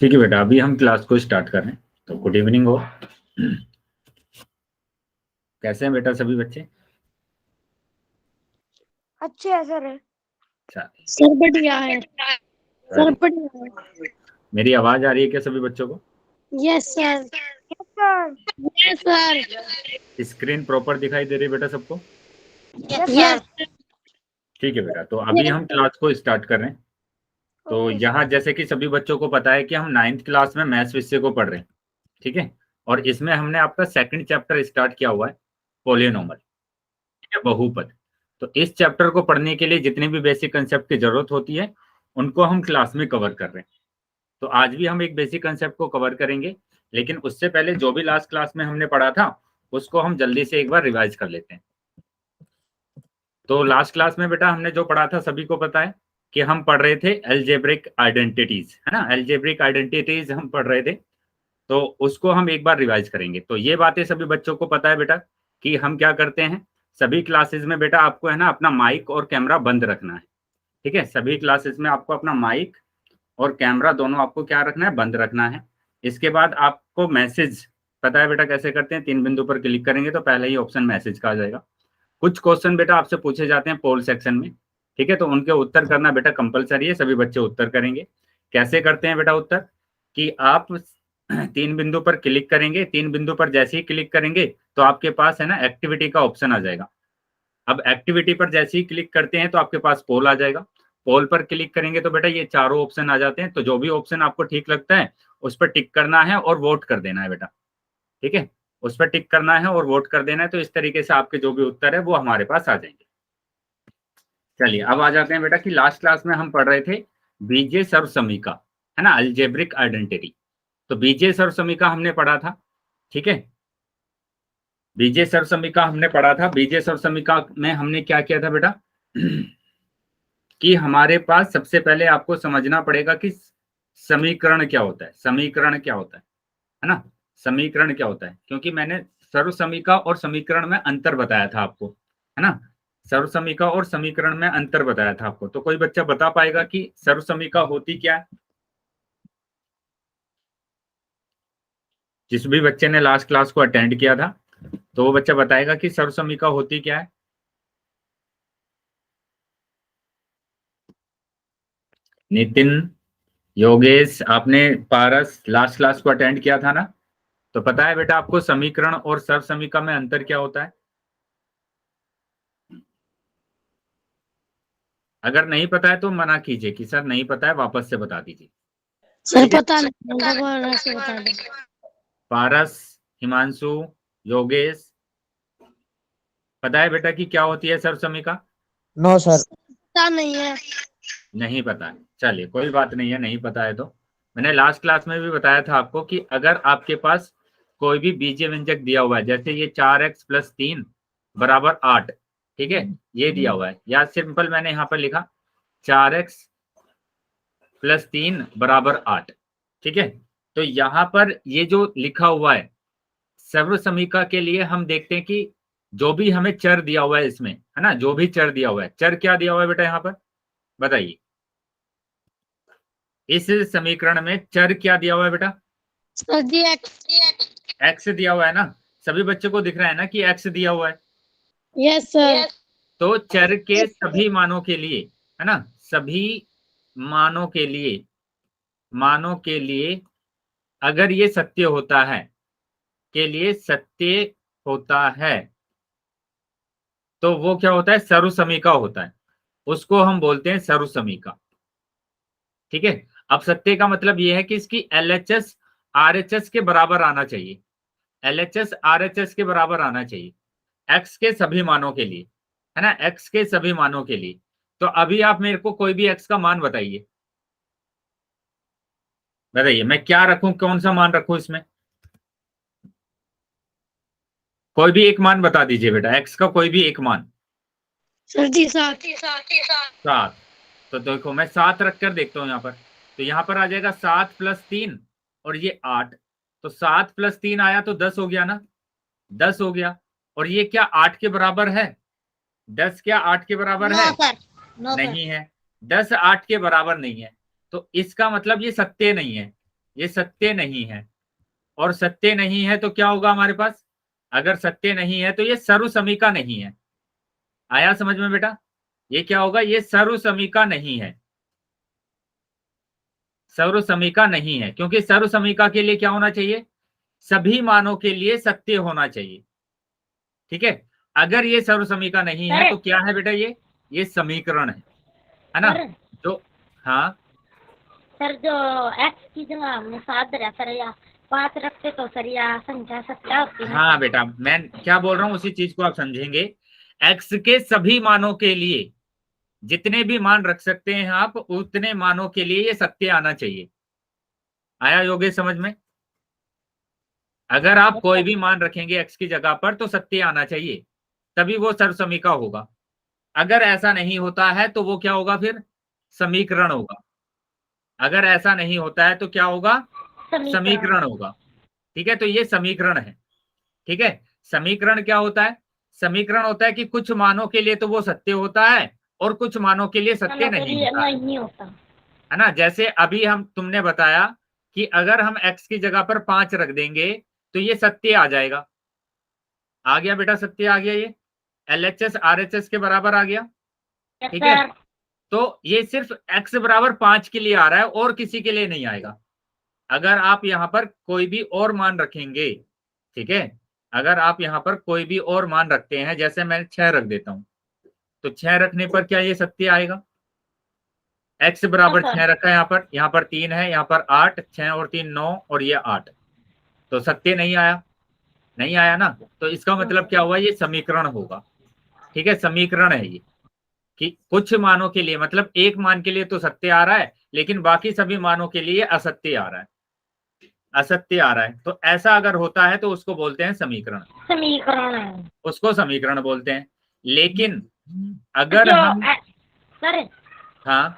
ठीक है बेटा, अभी हम क्लास को स्टार्ट कर रहे हैं। तो गुड इवनिंग हो। कैसे हैं बेटा सभी बच्चे? अच्छे है सर। अच्छा, सर बढ़िया है। सर बढ़िया है। मेरी आवाज आ रही है क्या सभी बच्चों को? Yes sir. Yes sir. Screen proper दिखाई दे रही है बेटा सबको? यस ठीक है बेटा, तो अभी हम क्लास को स्टार्ट कर रहे हैं। तो यहाँ जैसे कि सभी बच्चों को पता है कि हम 9th क्लास में मैथ्स विषय को पढ़ रहे हैं। ठीक है, और इसमें हमने आपका सेकंड चैप्टर स्टार्ट किया हुआ है, पॉलिनोमियल, ठीक है, बहुपद। तो इस चैप्टर को पढ़ने के लिए जितने भी बेसिक कंसेप्ट की जरूरत होती है उनको हम क्लास में कवर कर रहे हैं। तो आज भी हम एक बेसिक कंसेप्ट को कवर करेंगे, लेकिन उससे पहले जो भी लास्ट क्लास में हमने पढ़ा था उसको हम जल्दी से एक बार रिवाइज कर लेते हैं। तो लास्ट क्लास में बेटा हमने जो पढ़ा था सभी को पता है कि हम पढ़ रहे थे अलजेब्रिक आइडेंटिटीज, है ना, अलजेब्रिक आइडेंटिटीज हम पढ़ रहे थे। तो उसको हम एक बार रिवाइज करेंगे। तो ये बातें सभी बच्चों को पता है बेटा कि हम क्या करते हैं सभी क्लासेस में बेटा, आपको है ना अपना माइक और कैमरा बंद रखना है। ठीक है, सभी क्लासेस में आपको अपना माइक और कैमरा दोनों आपको क्या रखना है, बंद रखना है। इसके बाद आपको मैसेज पता है बेटा कैसे करते हैं, 3 बिंदु पर क्लिक करेंगे तो पहले ही ऑप्शन मैसेज का आ जाएगा। कुछ क्वेश्चन बेटा आपसे पूछे जाते हैं पोल सेक्शन में, ठीक है, तो उनके उत्तर करना बेटा कंपलसरी है, सभी बच्चे उत्तर करेंगे। कैसे करते हैं बेटा उत्तर, कि आप 3 बिंदु पर क्लिक करेंगे, 3 बिंदु पर जैसे ही क्लिक करेंगे तो आपके पास है ना एक्टिविटी का ऑप्शन आ जाएगा। अब एक्टिविटी पर जैसे ही क्लिक करते हैं तो आपके पास पोल आ जाएगा। पोल पर क्लिक करेंगे तो बेटा ये चारों ऑप्शन आ जाते हैं। तो जो भी ऑप्शन आपको ठीक लगता है उस पर टिक करना है और वोट कर देना है बेटा। ठीक है, उस पर टिक करना है और वोट कर देना है। तो इस तरीके से आपके जो भी उत्तर है वो हमारे पास आ जाएंगे। चलिए अब आ जाते हैं बेटा कि लास्ट क्लास में हम पढ़ रहे थे बीजे सर्वसमीका, है ना, अलजेब्रिक आइडेंटिटी। तो बीजे सर्वसमीका हमने पढ़ा था। ठीक है, बीजे सर्वसमीका हमने पढ़ा था। बीजे सर्वसमीका में हमने क्या किया था बेटा कि हमारे पास सबसे पहले आपको समझना पड़ेगा कि समीकरण क्या होता है, समीकरण क्या होता है ना, समीकरण क्या होता है। क्योंकि मैंने सर्वसमीका और समीकरण में अंतर बताया था आपको, है ना, सर्वसमीका और समीकरण में अंतर बताया था आपको। तो कोई बच्चा बता पाएगा कि सर्वसमीका होती क्या है? जिस भी बच्चे ने लास्ट क्लास को अटेंड किया था तो वो बच्चा बताएगा कि सर्वसमीका होती क्या है। नितिन, योगेश, आपने पारस लास्ट क्लास को अटेंड किया था ना, तो पता है बेटा आपको समीकरण और सर्वसमीका में अंतर क्या होता है? अगर नहीं पता है तो मना कीजिए कि सर नहीं पता है, वापस से बता दीजिए। सर पता नहीं दोबारा से बता दे। पारस, हिमांशु, योगेश, पता है बेटा कि क्या होती है सर्वसमीका? No sir. पता नहीं है। नहीं पता है, चलिए कोई बात नहीं है, नहीं पता है तो मैंने लास्ट क्लास में भी बताया था आपको कि अगर आपके पास कोई भी बीजीय व्यंजक दिया हुआ है, जैसे ये 4x + 3 = 8, ठीक है, ये दिया हुआ है, या सिंपल मैंने यहाँ पर लिखा 4x + 3 = 8, ठीक है। तो यहाँ पर ये जो लिखा हुआ है सर्वसमीका के लिए हम देखते हैं कि जो भी हमें चर दिया हुआ है इसमें, है ना, जो भी चर दिया हुआ है, चर क्या दिया हुआ है बेटा यहाँ पर बताइए, इस समीकरण में चर क्या दिया हुआ है बेटा? सर जी एक्स दिया हुआ है ना, सभी बच्चों को दिख रहा है ना कि एक्स दिया हुआ है। Yes sir. तो चर के सभी मानों के लिए, है ना, सभी मानों के लिए, मानों के लिए अगर ये सत्य होता है, के लिए सत्य होता है, तो वो क्या होता है, सर्वसमीका होता है, उसको हम बोलते हैं सर्वसमीका। ठीक है, अब सत्य का मतलब ये है कि इसकी एलएचएस आरएचएस के बराबर आना चाहिए, एलएचएस आरएचएस के बराबर आना चाहिए एक्स के सभी मानों के लिए, है ना, एक्स के सभी मानों के लिए। तो अभी आप मेरे को कोई भी एक्स का मान बताइए, बताइए मैं क्या रखूं, कौन सा मान रखूं इसमें, कोई भी एक मान बता दीजिए बेटा, एक्स का कोई भी एक मान। सर जी 7। 7, तो देखो मैं 7 रखकर देखता हूं यहाँ पर, तो यहाँ पर आ जाएगा 7 + 3 और ये 8, तो 7 + 3 आया तो 10 हो गया ना, 10 हो गया। और ये क्या 8 के बराबर है? 10 क्या 8 के बराबर है? नहीं है, 10 8 के बराबर नहीं है, तो इसका मतलब ये सत्य नहीं है। ये सत्य नहीं है। और सत्य नहीं है तो क्या होगा हमारे पास, अगर सत्य नहीं है तो ये सर्वसमीका नहीं है। आया समझ में बेटा, ये क्या होगा, ये सर्वसमीका नहीं है। सर्वसमीका नहीं है, क्योंकि सर्वसमीका के लिए क्या होना चाहिए, सभी मानों के लिए सत्य होना चाहिए। ठीक है, अगर ये सर्वसमीका नहीं है तो क्या है बेटा, ये समीकरण है ना। सर जो, हाँ सर जो एक्स की जगह हमने 7 धरा सर, या 5 रखते तो सर या संख्या सत्या होती ना हाँ सर। बेटा, मैं क्या बोल रहा हूँ उसी चीज को आप समझेंगे। एक्स के सभी मानों के लिए जितने भी मान रख सकते हैं आप, उतने मानों के लिए ये सत्य आना चाहिए। आया योगेश समझ में, अगर आप कोई भी मान रखेंगे एक्स की जगह पर तो सत्य आना चाहिए, तभी वो सर्वसमीका होगा। अगर ऐसा नहीं होता है तो वो क्या होगा, फिर समीकरण होगा। अगर ऐसा नहीं होता है तो क्या होगा, समीकरण होगा। ठीक है, तो ये समीकरण है। ठीक है, समीकरण क्या होता है, समीकरण होता है कि कुछ मानों के लिए तो वो सत्य होता है और कुछ मानों के लिए सत्य नहीं होता है। नहीं होता है ना, जैसे अभी हम तुमने बताया कि अगर हम x की जगह पर 5 रख देंगे तो ये सत्य आ जाएगा। आ गया बेटा, सत्य आ गया, ये LHS RHS के बराबर आ गया। ठीक है, तो ये सिर्फ x बराबर 5 के लिए आ रहा है और किसी के लिए नहीं आएगा। अगर आप यहाँ पर कोई भी और मान रखेंगे, ठीक है, अगर आप यहाँ पर कोई भी और मान रखते हैं, जैसे मैं 6 रख देता हूं, तो 6 रखने पर क्या ये सत्य आएगा, x बराबर 6 रखा है, यहाँ पर 3 है, यहाँ पर 8, 6 और 3 9 और ये 8, तो सत्य नहीं आया, नहीं आया ना। तो इसका मतलब क्या हुआ, ये समीकरण होगा। ठीक है, समीकरण है ये, कि कुछ मानों के लिए, मतलब एक मान के लिए तो सत्य आ रहा है लेकिन बाकी सभी मानों के लिए असत्य आ रहा है, असत्य आ रहा है। तो ऐसा अगर होता है तो उसको बोलते हैं समीकरण, समीकरण उसको समीकरण बोलते हैं। लेकिन अगर हम, सर, हाँ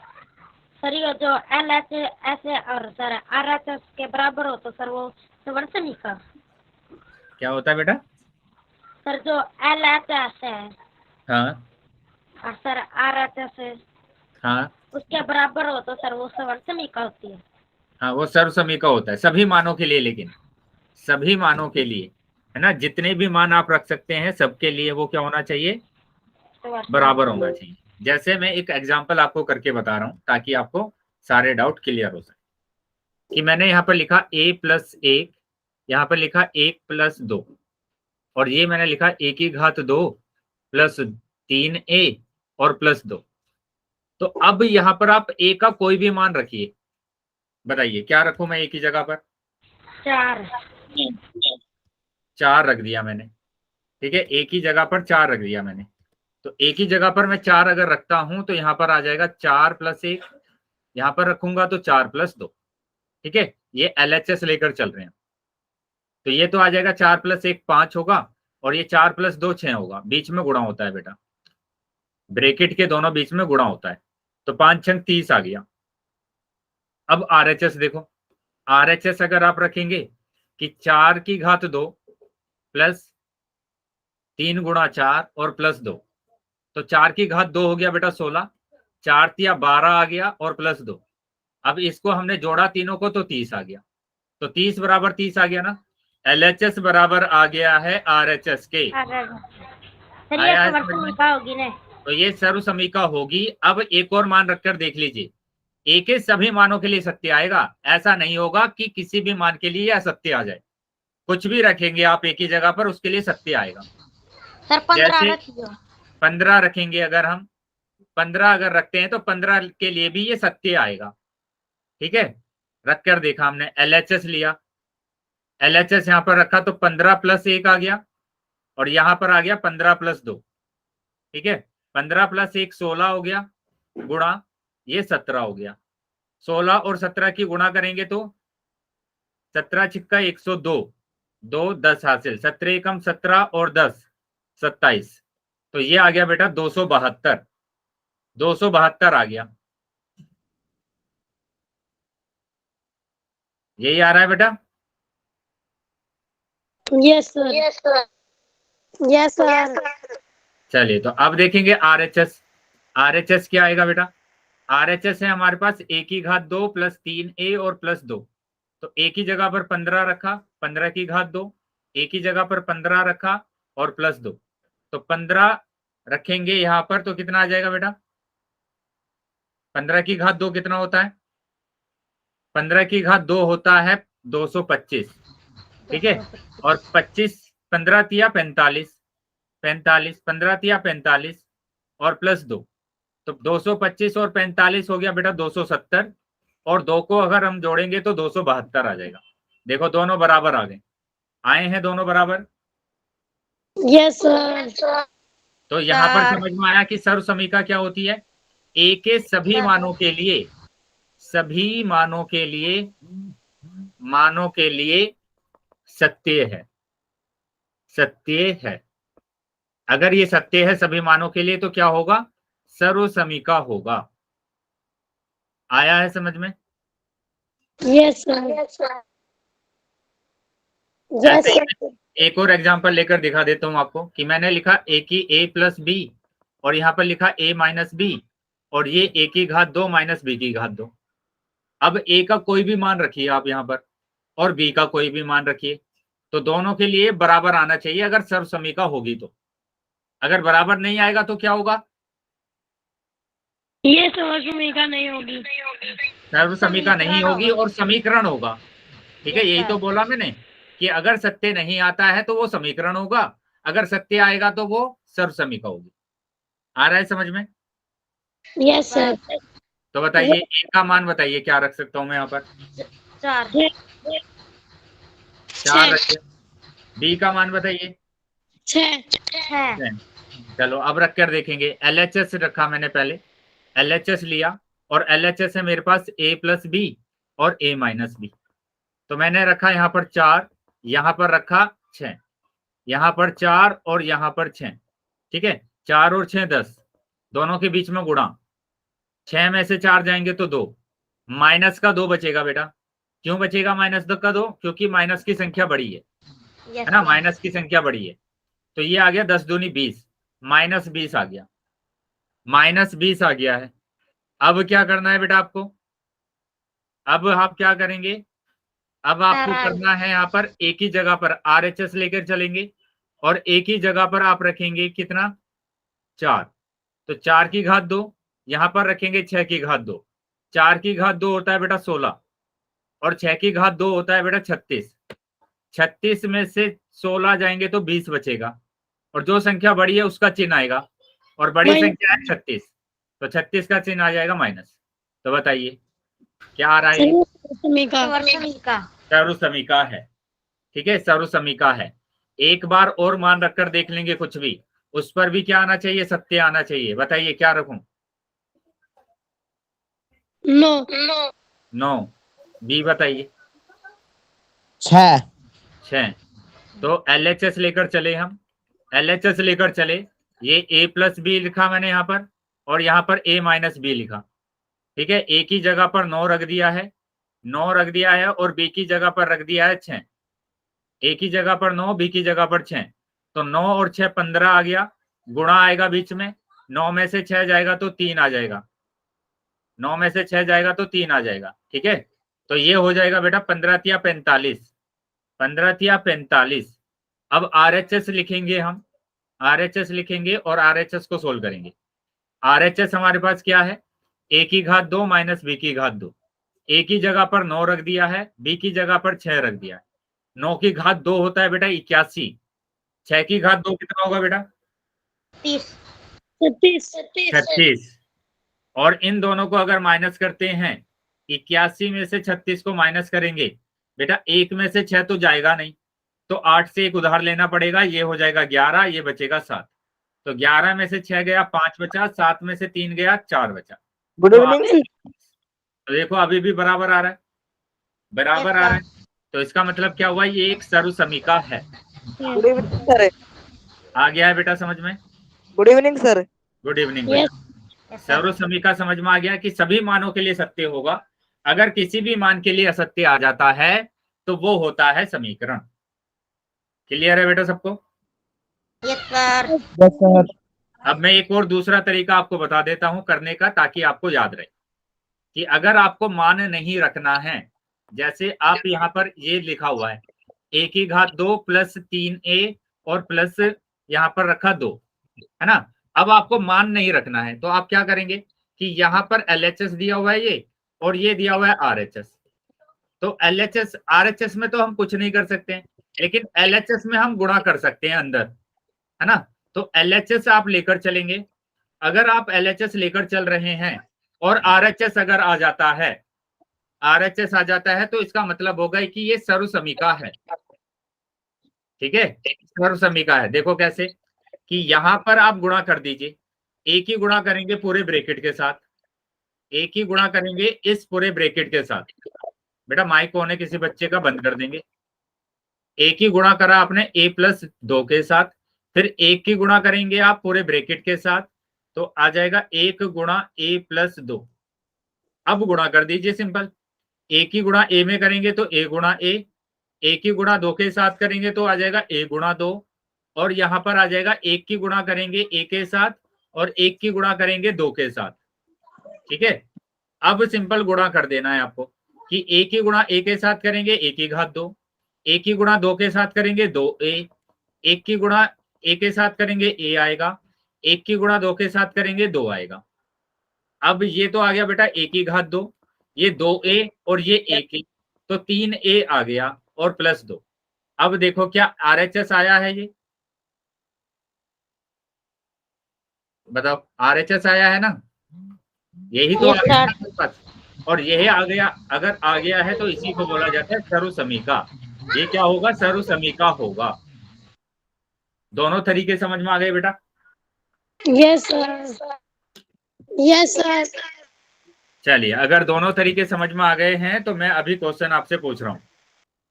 सर ये जो LHS और सर RHS के बराबर हो तो सर वो समीकरण। क्या होता है बेटा, सर जो LHS है हाँ और सर RHS है हाँ उसके बराबर हो तो सर वो समीकरण होती है। हाँ, वो सर्वसमीका होता है सभी मानों के लिए, लेकिन सभी मानों के लिए, है ना, जितने भी मान आप रख सकते हैं सबके लिए वो क्या होना चाहिए, बराबर होना चाहिए। जैसे मैं एक एग्जांपल आपको करके बता रहा हूं ताकि आपको सारे डाउट क्लियर हो सके, कि मैंने यहाँ पर लिखा a+1, यहाँ पर लिखा 1+2, और ये मैंने लिखा a⁻2 + 3a और +2। तो अब यहाँ पर आप a का कोई भी मान रखिए, बताइए क्या रखूं मैं a की जगह पर, 4 रख दिया मैंने। ठीक है, a की जगह पर 4 रख दिया मैंने। तो a की जगह पर मैं 4 अगर रखता हूं तो यहाँ पर आ जाएगा 4+1, यहाँ पर रखूंगा तो 4+2। ठीक है, ये LHS लेकर चल रहे हैं, तो ये तो आ जाएगा 4+1 5 होगा, और ये 4+2 6 होगा, बीच में गुणा होता है बेटा, ब्रैकेट के दोनों बीच में गुणा होता है, तो 5 छंग 30 आ गया। अब RHS देखो, RHS अगर आप रखेंगे कि 4⁻2 प्लस 3 × 4 और +2, तो 4⁻2 हो गया बेटा 16, 4×3 12 आ गया और +2। अब इसको हमने जोड़ा तीनों को तो 30 आ गया, तो 30 बराबर 30 आ गया ना। LHS बराबर आ गया है RHS के, आया है समझ में, होगी ना। तो ये सर्वसमीका होगी। अब एक और मान रखकर देख लीजिए, एक ही सभी मानों के लिए सत्य आएगा, ऐसा नहीं होगा कि किसी भी मान के लिए असत्य आ जाए। कुछ भी रखेंगे आप एक ही जगह पर उसके लिए सत्य आएगा। सर 15 जैसे रखियो, 15 रखेंगे, अगर हम 15 अगर रखते हैं तो 15 के लिए भी ये सत्य आएगा। ठीक है, रख कर देखा हमने, LHS लिया, LHS यहाँ पर रखा तो 15+1 आ गया, और यहाँ पर आ गया 15+2। ठीक है, 15+1 16 हो गया, गुणा ये 17 हो गया। 16 और 17 की गुणा करेंगे तो 17 × 102, 2 10 हासिल, 17 × 17 और 10 27, तो ये आ गया बेटा 272, 272 आ गया। यही आ रहा है बेटा, यस सर, यस सर। चलिए तो अब देखेंगे RHS। RHS क्या आएगा बेटा, RHS है हमारे पास a⁻2 + 3a और +2, तो एक ही जगह पर 15 रखा, 15 की घात 2, एक ही जगह पर 15 रखा और प्लस 2, तो 15 रखेंगे यहां पर तो कितना आ जाएगा बेटा? 15 की घात 2 कितना होता है? 15 की घात 2 होता है 225, ठीक है। और 25, 15 तिया 45, 45, 15 तिया 45 और प्लस 2, तो 225 और 45 हो गया बेटा 270, और 2 को अगर हम जोड़ेंगे तो 272 आ जाएगा। देखो दोनों बराबर आ गए, आए हैं दोनों बराबर। Yes sir. तो यहाँ पर समझ में आया कि सर्व समीका क्या होती है? ए के सभी मानों के लिए, सभी मानों के लिए सत्य है, सत्य है। अगर ये सत्य है सभी मानों के लिए तो क्या होगा? सर्व समीका होगा। आया है समझ में? Yes sir. ऐसे ही एक और एग्जांपल लेकर दिखा देता हूं आपको कि मैंने लिखा ए की ए प्लस बी और यहाँ पर लिखा ए माइनस बी, और ये ए की घात 2 माइनस बी की घात 2। अब ए का कोई भी मान रखिए आप यहाँ पर और बी का कोई भी मान रखिए, तो दोनों के लिए बराबर आना चाहिए अगर सर्व समीका होगी तो। अगर बराबर नहीं आएगा तो क्या होगा? ये सर्व समीका नहीं होगी। सर्व समीका नहीं होगी और समीकरण होगा, ठीक है। यही तो बोला मैंने कि अगर सत्य नहीं आता है तो वो समीकरण होगा, अगर सत्य आएगा तो वो सर्व समीका होगी। आ रहा है समझ में? Yes sir. तो बताइए ए का मान बताइए क्या रख सकता हूं मैं यहाँ पर? 4 रखिए। बी का मान बताइए? 6। चलो अब रख कर देखेंगे। LHS रखा मैंने पहले, LHS लिया और LHS है मेरे पास a प्लस बी और a माइनस बी। तो मैंने रखा यहाँ पर 4, यहाँ पर रखा 6, यहाँ पर 4 और यहाँ पर 6, ठीक है। 4 और 6 10, दोनों के बीच में गुणा, 6 में से 4 जाएंगे तो 2, माइनस का 2 बचेगा बेटा। क्यों बचेगा माइनस का 2? क्योंकि माइनस की संख्या बड़ी है ना, माइनस की संख्या बड़ी है। तो ये आ गया 10 दूनी 20, माइनस 20 आ गया, माइनस 20 आ गया है। अब क्या करना है बेटा आपको? अब आप क्या करेंगे? अब आपको करना है यहाँ पर एक ही जगह पर RHS लेकर चलेंगे और एक ही जगह पर आप रखेंगे कितना? 4। तो 4 की घात 2, यहाँ पर रखेंगे 6 की घात 2। 4 की घात 2 होता है बेटा 16 और 6 की घात 2 होता है बेटा 36। 36 में से 16 जाएंगे तो 20 बचेगा, और जो संख्या बड़ी है उसका चिन्ह आएगा, और बड़ी संख्या है 36, तो 36 का चिन्ह आ जाएगा माइनस। तो बताइए क्या आ रहा है? सर्व समीका है, ठीक है, सर्व समीका है। एक बार और मान रखकर देख लेंगे कुछ भी, उस पर भी क्या आना चाहिए? सत्य आना चाहिए। बताइए क्या रखूं? 9। बी बताइए? 6। तो LHS लेकर चले हम, LHS लेकर चले। ये a प्लस बी लिखा मैंने यहाँ पर और यहाँ पर a माइनस बी लिखा, ठीक है। a की जगह पर 9 रख दिया है, 9 रख दिया है, और b की जगह पर रख दिया है 6। a की जगह पर 9, b की जगह पर 6, तो 9 और 6 15 आ गया, गुणा आएगा बीच में, 9 में से 6 जाएगा तो 3 आ जाएगा, 9 में से 6 जाएगा तो 3 आ जाएगा, ठीक है। तो ये हो जाएगा बेटा 15 तिया 45, 15 तिया 45। अब RHS लिखेंगे हम, RHS लिखेंगे और RHS को सोल्व करेंगे। RHS हमारे पास क्या है? a की घात 2 माइनस b की घात 2। a की जगह पर 9 रख दिया है, b की जगह पर 6 रख दिया है। 9 की घात 2 होता है बेटा 81, 6 की घात 2 कितना होगा बेटा? 36। और इन दोनों को अगर माइनस करते हैं, 81 में से 36 को माइनस करेंगे बेटा, 1 में से 6 तो जाएगा नहीं, तो 8 से 1 उधार लेना पड़ेगा, ये हो जाएगा 11, ये बचेगा 7। तो 11 में से 6 गया 5 बचा, 7 में से 3 गया 4 बचा। Good evening. तो देखो अभी भी बराबर आ रहा है, बराबर आ रहा है। तो इसका मतलब क्या हुआ? ये एक सर्व समीका है। Good evening sir. आ गया है बेटा समझ में? Good evening sir. Good evening बेटा। सर्व समीका समझ में आ गया कि सभी मानों के लिए सत्य होगा, अगर किसी भी मान के लिए असत्य आ जाता है तो वो होता है समीकरण। क्लियर है बेटा सबको? Yes sir. Yes sir. अब मैं एक और दूसरा तरीका आपको बता देता हूं करने का, ताकि आपको याद रहे कि अगर आपको मान नहीं रखना है, जैसे आप यहाँ पर ये लिखा हुआ है a की घात 2 प्लस 3a और प्लस यहाँ पर रखा 2, है ना। अब आपको मान नहीं रखना है तो आप क्या करेंगे कि यहाँ पर LHS दिया हुआ है ये, और ये दिया हुआ है RHS। तो LHS RHS में तो हम कुछ नहीं कर सकते हैं, लेकिन LHS में हम गुणा कर सकते हैं अंदर, है ना। तो LHS आप लेकर चलेंगे। अगर आप LHS लेकर चल रहे हैं और RHS अगर आ जाता है, RHS आ जाता है, तो इसका मतलब होगा कि ये सर्वसमीका है। ठीक है, सर्वसमीका है। देखो कैसे कि यहां पर आप गुणा कर दीजिए, एक ही गुणा करेंगे पूरे ब्रैकेट के साथ, एक ही गुणा करेंगे इस पूरे ब्रैकेट के साथ। बेटा माइक ऑन है किसी बच्चे का, बंद कर देंगे। एक ही गुणा करा आपने a+2 के साथ, फिर एक ही गुणा करेंगे आप पूरे ब्रैकेट के साथ, तो आ जाएगा 1 गुणा a+2। अब गुणा कर दीजिए सिंपल, एक ही गुणा a में करेंगे तो a गुणा a, एक ही गुणा 2 के साथ करेंगे तो आ जाएगा a गुणा 2, और यहां पर आ जाएगा एक की गुणा करेंगे a के साथ और एक की गुणा करेंगे 2 के साथ। ठीक है, अब सिंपल गुणा कर देना है आपको कि एक ही गुणा a के साथ करेंगे a की घात 2, एक ही गुणा 2 के साथ करेंगे 2a, एक की गुणा a के साथ करेंगे a आएगा, एक की गुणा 2 के साथ करेंगे 2 आएगा। अब ये तो आ गया बेटा a की घात 2, ये 2a और ये 1a, तो 3a आ गया और प्लस 2। अब देखो क्या RHS आया है, ये बताओ RHS आया है ना, यही तो आ यस गया सर। ना आपके पास। और यही आ गया, अगर आ गया है तो इसी को बोला जाता है सर्वसमीका। ये क्या होगा, सर्वसमीका होगा। दोनों तरीके समझ में आ गए बेटा। Yes sir. Yes sir. चलिए, अगर दोनों तरीके समझ में आ गए हैं तो मैं अभी क्वेश्चन आपसे पूछ रहा हूँ।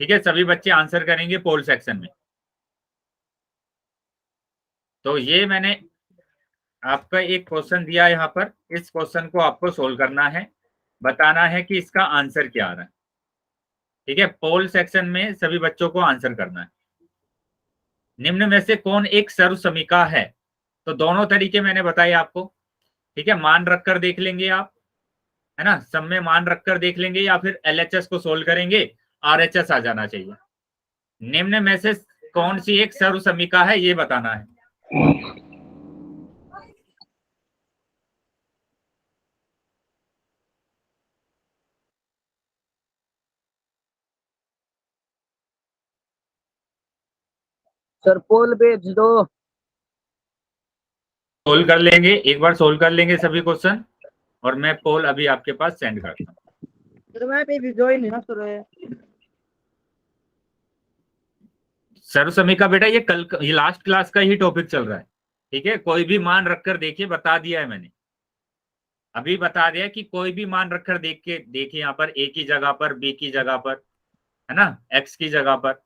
ठीक है, सभी बच्चे आंसर करेंगे पोल सेक्शन में। तो ये मैंने आपका एक क्वेश्चन दिया यहाँ पर, इस क्वेश्चन को आपको सोल्व करना है, बताना है कि इसका आंसर क्या आ रहा है। ठीक है, पोल सेक्शन में सभी बच्चों को आंसर करना है। निम्न में से कौन एक सर्वसमीका है, तो दोनों तरीके मैंने बताए आपको। ठीक है, मान रखकर देख लेंगे आप, है ना, सब में मान रखकर देख लेंगे, या फिर LHS को सोल्व करेंगे, RHS आ जाना चाहिए। निम्न में से कौन सी एक सर्वसमीका है ये बताना है। सर पोल भेज दो। सोल्व कर लेंगे, एक बार सोल्व कर लेंगे सभी क्वेश्चन, और मैं पोल अभी आपके पास सेंड करता हूँ। सर मैं भी ज्वाइन ना सर। सर्वसमीका बेटा ये कल, ये लास्ट क्लास का ही टॉपिक चल रहा है। ठीक है, कोई भी मान रखकर देखिए, बता दिया है मैंने, अभी बता दिया कि कोई भी मान रखकर देख के देखिए, यहाँ पर a की जगह पर, b की जगह पर, है ना, x की जगह पर।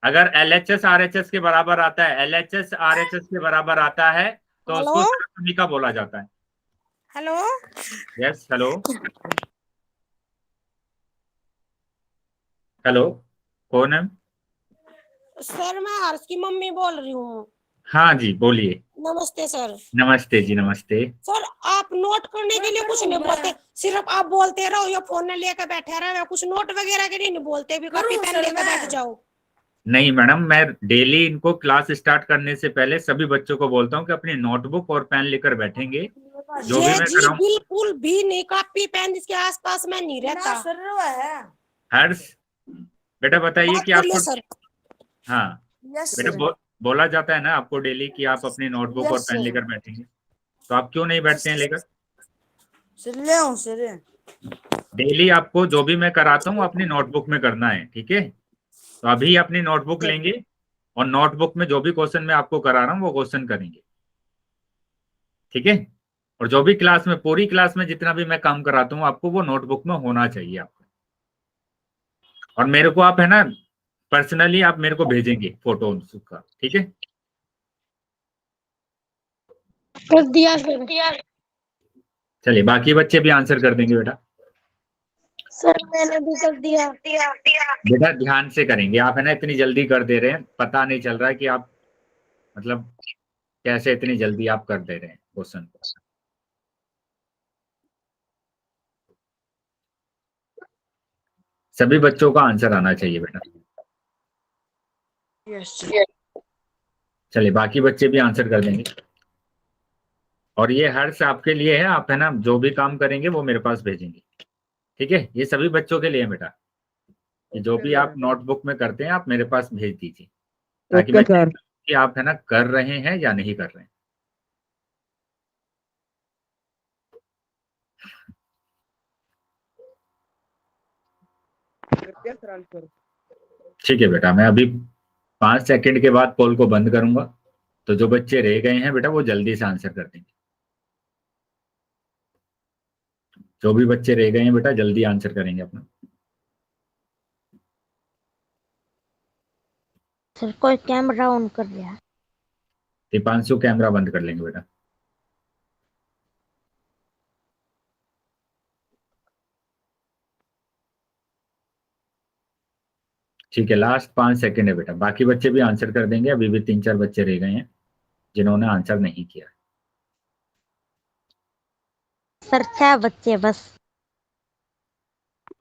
अगर LHS RHS के बराबर आता है, LHS RHS के बराबर आता है, तो उसको सर्वसमीका बोला जाता है। हेलो। यस, हेलो, हेलो, कौन है? सर मैं हर्ष की मम्मी बोल रही हूँ। हाँ जी, बोलिए। नमस्ते सर। नमस्ते जी, नमस्ते। सर आप नोट करने के लिए कुछ नहीं बोलते, सिर्फ आप बोलते रहो या फोन लेकर बैठे रहो, कुछ नोट वगैरह के लिए नहीं बोलते, भी कॉपी पेन लेकर बैठ जाओ। नहीं मैडम, मैं डेली इनको क्लास स्टार्ट करने से पहले सभी बच्चों को बोलता हूँ कि अपनी नोटबुक और पेन लेकर बैठेंगे, जो भी मैं जी कराऊं। बिल्कुल भी नहीं, कॉपी पेन इसके आसपास में नहीं रहता। हर्ष बेटा बताइए बात कि करिए आपको, सर। हाँ यस बेटा, सर। बोला जाता है ना आपको डेली कि आप अपनी नोटबुक और पेन लेकर बैठेंगे, तो आप क्यों नहीं बैठते हैं लेकर? सर डेली आपको जो भी मैं कराता हूँ अपनी नोटबुक में करना है। ठीक है, तो अभी अपनी नोटबुक लेंगे और नोटबुक में जो भी क्वेश्चन मैं आपको करा रहा हूँ वो क्वेश्चन करेंगे। ठीक है, और जो भी क्लास में, पूरी क्लास में जितना भी मैं काम कराता हूँ आपको, वो नोटबुक में होना चाहिए आपको। और मेरे को आप, है ना, पर्सनली आप मेरे को भेजेंगे फोटो उसका। ठीक है, कर दिया सर। चलिए बाकी बच्चे भी आंसर कर देंगे बेटा। सर मैंने भी कर दिया। बेटा ध्यान से करेंगे आप, है ना, इतनी जल्दी कर दे रहे हैं, पता नहीं चल रहा है कि आप मतलब कैसे इतनी जल्दी आप कर दे रहे हैं क्वेश्चन को। सभी बच्चों का आंसर आना चाहिए बेटा। यस चलिए बाकी बच्चे भी आंसर कर देंगे। और ये हर्ष आपके लिए है, आप है ना जो भी काम करेंगे वो मेरे पास भेजेंगे, ठीक है। ये सभी बच्चों के लिए है बेटा, कि जो भी आप नोटबुक में करते हैं आप मेरे पास भेज दीजिए, ताकि मैं ओके सर। कि आप है ना कर रहे हैं या नहीं कर रहे हैं। क्या सर आंसर? ठीक है बेटा, मैं अभी 5 सेकंड के बाद पोल को बंद करूंगा, तो जो बच्चे रह गए हैं बेटा वो जल्दी से आंसर कर देंगे। जो भी बच्चे रह गए हैं बेटा जल्दी आंसर करेंगे अपना। सर कोई कैमरा ऑन कर रहा है। दीपांशु कैमरा बंद कर लेंगे बेटा। ठीक है, लास्ट 5 सेकंड है बेटा, बाकी बच्चे भी आंसर कर देंगे। अभी भी 3-4 बच्चे रह गए हैं जिन्होंने आंसर नहीं किया। सर 6 बच्चे बस।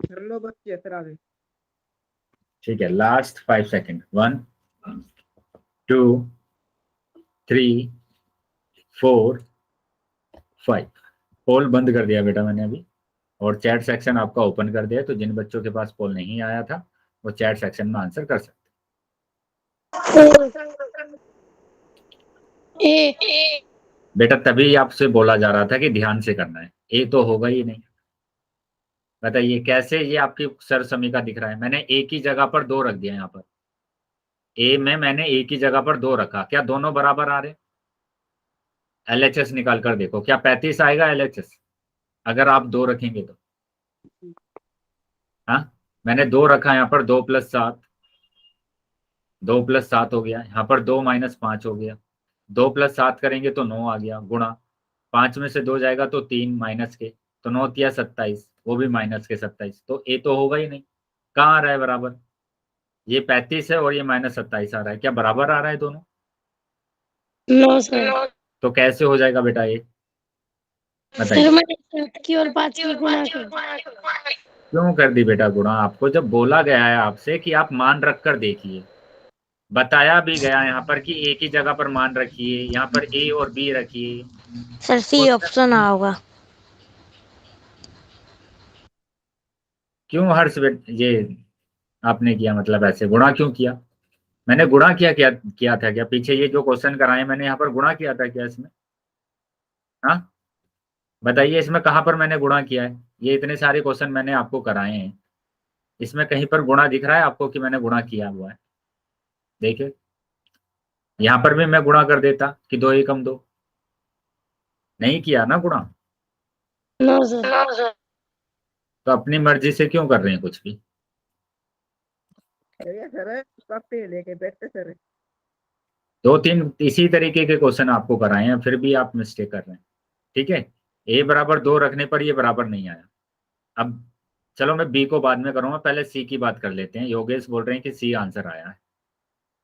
कर लो बच्चे सर आगे। ठीक है, लास्ट 5 सेकंड। 1 2 3 4 5। पोल बंद कर दिया बेटा मैंने अभी, और चैट सेक्शन आपका ओपन कर दिया, तो जिन बच्चों के पास पोल नहीं आया था वो चैट सेक्शन में आंसर कर सकते। ए बेटा तभी आपसे बोला जा रहा था कि ध्यान से करना है, ए तो होगा ही नहीं। बताइए कैसे ये आपकी सर समीका दिख रहा है? मैंने ए की जगह पर 2 रख दिया, यहाँ पर ए में मैंने ए की जगह पर 2 रखा, क्या दोनों बराबर आ रहे? एलएचएस निकाल कर देखो, क्या 35 आएगा एलएचएस अगर आप 2 रखेंगे तो? हाँ, मैंने 2 रखा यहाँ पर, 2 + 7, 2 + 7 हो गया, यहाँ पर 2 - 5 हो गया, 2 + 7 करेंगे तो 9 आ गया, गुणा 5 में से 2 जाएगा तो 3 माइनस के, तो 9 × 27, वो भी माइनस के 27, तो ए तो होगा ही नहीं। कहाँ आ रहा है बराबर? ये 35 है और ये -27 आ रहा है, क्या बराबर आ रहा है दोनों? No sir. तो कैसे हो जाएगा बेटा ये सर बताइए? मैंने 7 की और 5 की गुणा की। क्यों कर दी बेटा गुणा? आपको जब बोला गया है आपसे कि आप मान रख कर देखिए, बताया भी गया यहाँ पर कि ए की जगह पर मान रखिए, यहाँ पर ए और बी रखिए। सर सी ऑप्शन होगा। क्यों हर्ष ये आपने किया, मतलब ऐसे गुणा क्यों किया? मैंने गुणा किया था क्या पीछे? ये जो क्वेश्चन कराए मैंने यहाँ पर गुणा किया था क्या इसमें? हाँ बताइए, इसमें कहाँ पर मैंने गुणा किया है? ये इतने सारे क्वेश्चन मैंने आपको कराए हैं, इसमें कहीं पर गुणा दिख रहा है आपको कि मैंने गुणा किया हुआ है? देखिए यहाँ पर भी मैं गुणा कर देता कि 2 × 2, नहीं किया ना गुणा। No sir. तो अपनी मर्जी से क्यों कर रहे हैं कुछ भी? सर काफी लेके बैठते सर। 2-3 इसी तरीके के क्वेश्चन आपको कराए हैं, फिर भी आप मिस्टेक कर रहे हैं, ठीक है। ए बराबर 2 रखने पर ये बराबर नहीं आया। अब चलो मैं बी को बाद में करूंगा, पहले सी की बात कर लेते हैं। योगेश बोल रहे हैं कि सी आंसर आया है,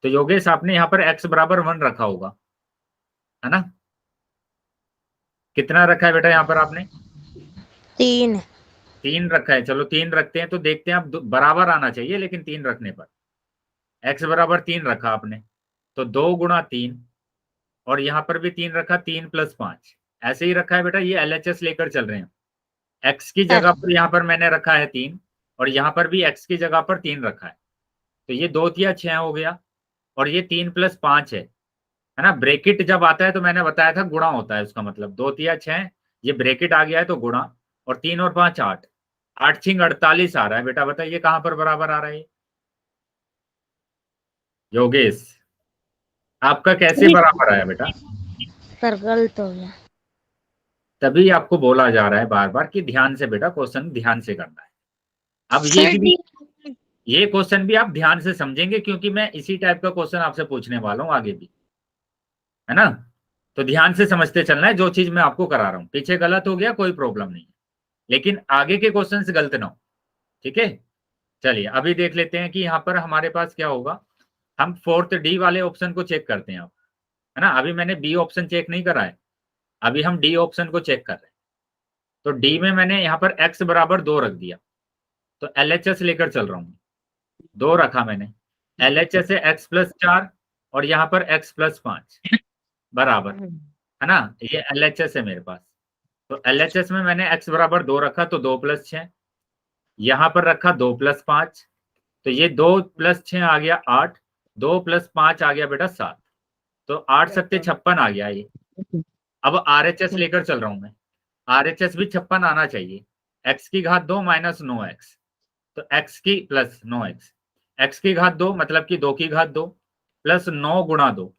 तो योगेश आपने यहाँ पर x बराबर 1 रखा होगा, है ना? कितना रखा है बेटा यहाँ पर आपने? 3। 3 रखा है, चलो 3 रखते हैं, तो देखते हैं अब बराबर आना चाहिए, लेकिन 3 रखने पर x बराबर 3 रखा आपने, तो 2 × 3, और यहाँ पर भी 3 रखा, 3 + 5 ऐसे ही रखा है बेटा। ये एलएचएस लेकर चल रहे हैं, x की जगह पर यहाँ पर मैंने रखा है 3, और यहाँ पर भी x की जगह पर 3 रखा है, तो ये 2 × 6 हो गया, और ये 3 + 5 है ना। ब्रैकेट जब आता है तो मैंने बताया था गुणा होता है, उसका मतलब 2 × 6, ये ब्रैकेट आ गया है तो गुणा, और 3 और 5 8, 8 × 6 48 आ रहा है बेटा। बताइए कहां पर बराबर आ रहा है योगेश? आपका कैसे बराबर आया बेटा? सर गलत हो गया। तभी आपको बोला जा रहा है बार बार कि ध्यान से बेटा क्वेश्चन ध्यान से करना है। अब ये क्वेश्चन भी आप ध्यान से समझेंगे, क्योंकि मैं इसी टाइप का क्वेश्चन आपसे पूछने वाला हूं आगे भी, है ना। तो ध्यान से समझते चलना है, जो चीज मैं आपको करा रहा हूं। पीछे गलत हो गया कोई प्रॉब्लम नहीं है, लेकिन आगे के क्वेश्चन गलत ना हो, ठीक है। चलिए अभी देख लेते हैं कि यहाँ पर हमारे पास क्या होगा। हम 4th डी वाले ऑप्शन को चेक करते हैं अब, है ना। अभी मैंने बी ऑप्शन चेक नहीं करा है, अभी हम डी ऑप्शन को चेक कर रहे हैं। तो डी में मैंने यहाँ पर x बराबर 2 रख दिया, तो LHS लेकर चल रहा हूँ, 2 रखा मैंने, LHS है x+4 और यहाँ पर x+5 बराबर, है ना, ये LHS है मेरे पास। तो LHS में मैंने x बराबर 2 रखा तो 2 + 6, यहाँ पर रखा 2 + 5, तो ये 2 + 6 आ गया 8, 2 + 5 आ गया बेटा 7, तो 8 सत्ते 56 आ गया ये। अब RHS लेकर चल रहा हूं मैं, RHS भी 56 आना चाहिए, x की घात 2 - 9x, तो x की प्लस 9x, x की घात 2 मतलब कि 2 की घात 2 प्लस 9 × 2।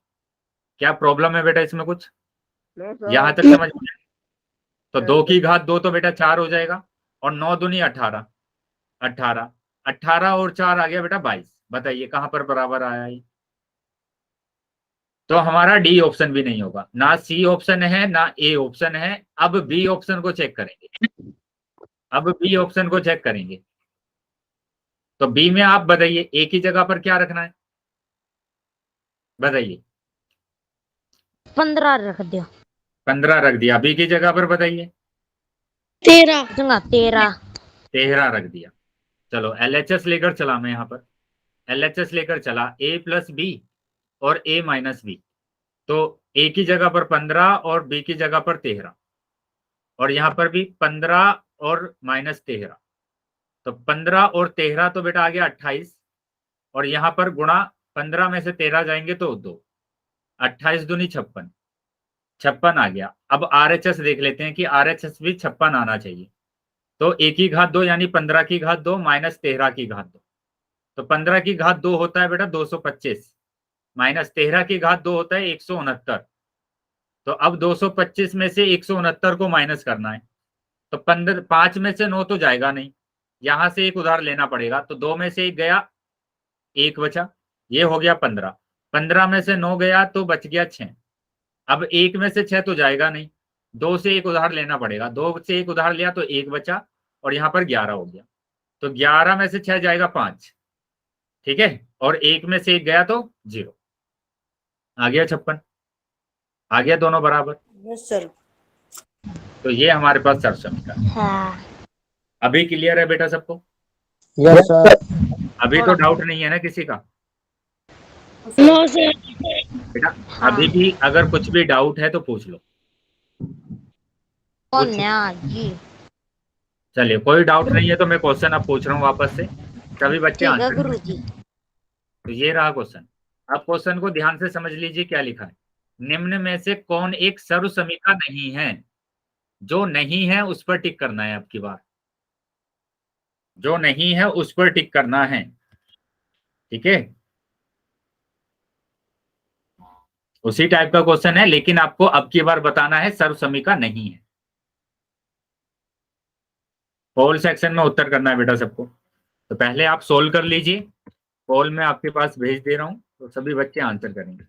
क्या प्रॉब्लम है बेटा इसमें कुछ? No sir. यहां तक समझ में आया? तो 2 की घात 2 तो बेटा 4 हो जाएगा, और 9 दूनी 18, 18, 18 और 4 आ गया बेटा 22। बताइए कहां पर बराबर आया ये? तो हमारा डी ऑप्शन भी नहीं होगा, ना सी ऑप्शन है ना ए ऑप्शन है। अब बी ऑप्शन को चेक करेंगे, अब बी ऑप्शन को चेक करेंगे। तो बी में आप बताइए ए की जगह पर क्या रखना है, बताइए। 15 रख दिया। 15 रख दिया। बी की जगह पर बताइए। 13 13 13 रख दिया। चलो LHS लेकर चला मैं, यहाँ पर LHS लेकर चला a + b और a - b, तो a की जगह पर 15 और b की जगह पर 13, और यहाँ पर भी 15 और -13, तो 15 और 13 तो बेटा आ गया 28, और यहाँ पर गुणा 15 में से 13 जाएंगे तो 2, 28 दूनी 56, 56 आ गया। अब RHS देख लेते हैं कि RHS भी 56 आना चाहिए। तो a की घात 2 यानी 15 की घात 2 - 13 की घात 2, तो 15 की घात 2 होता है बेटा 225, -13 की घात 2 होता है 169। तो अब 225 में से 169 को माइनस करना है, तो 15, 5 में से 9 तो जाएगा नहीं, यहां से एक उधार लेना पड़ेगा, तो 2 में से 1 गया, 1 बचा, ये हो गया 15, 15 में से 9 गया तो बच गया 6। अब 1 में से 6 तो जाएगा नहीं, 2 से 1 उधार लेना पड़ेगा, 2 से 1 उधार लिया तो 1 बचा, और यहाँ पर 11 हो गया, तो 11 में से 6 जाएगा 5, ठीक है, और 1 में से 1 गया तो 0, आ गया 56, आ गया दोनों बराबर। Yes sir. तो ये हमारे पास सरसमीकरण है। हाँ। अभी क्लियर है बेटा सबको? Yes sir. अभी तो डाउट नहीं है ना किसी का? No sir. बेटा अभी भी अगर कुछ भी डाउट है तो पूछ लो। जी चलिए कोई डाउट नहीं है तो मैं क्वेश्चन अब पूछ रहा हूँ वापस से, सभी बच्चे ठीक है आंसर करें। गुरुजी। तो ये रहा क्वेश्चन, अब क्वेश्चन को ध्यान से समझ लीजिए क्या लिखा है। निम्न में से कौन एक सर्वसमीका नहीं है? जो नहीं है उस पर टिक करना है, अब की बार जो नहीं है उस पर टिक करना है, ठीक है। उसी टाइप का क्वेश्चन है, लेकिन आपको अब की बार बताना है सर्वसमीका नहीं है। पोल सेक्शन में उत्तर करना है बेटा सबको। तो पहले आप सोल्व कर लीजिए, पोल में आपके पास भेज दे रहा हूं, तो सभी बच्चे आंसर करेंगे।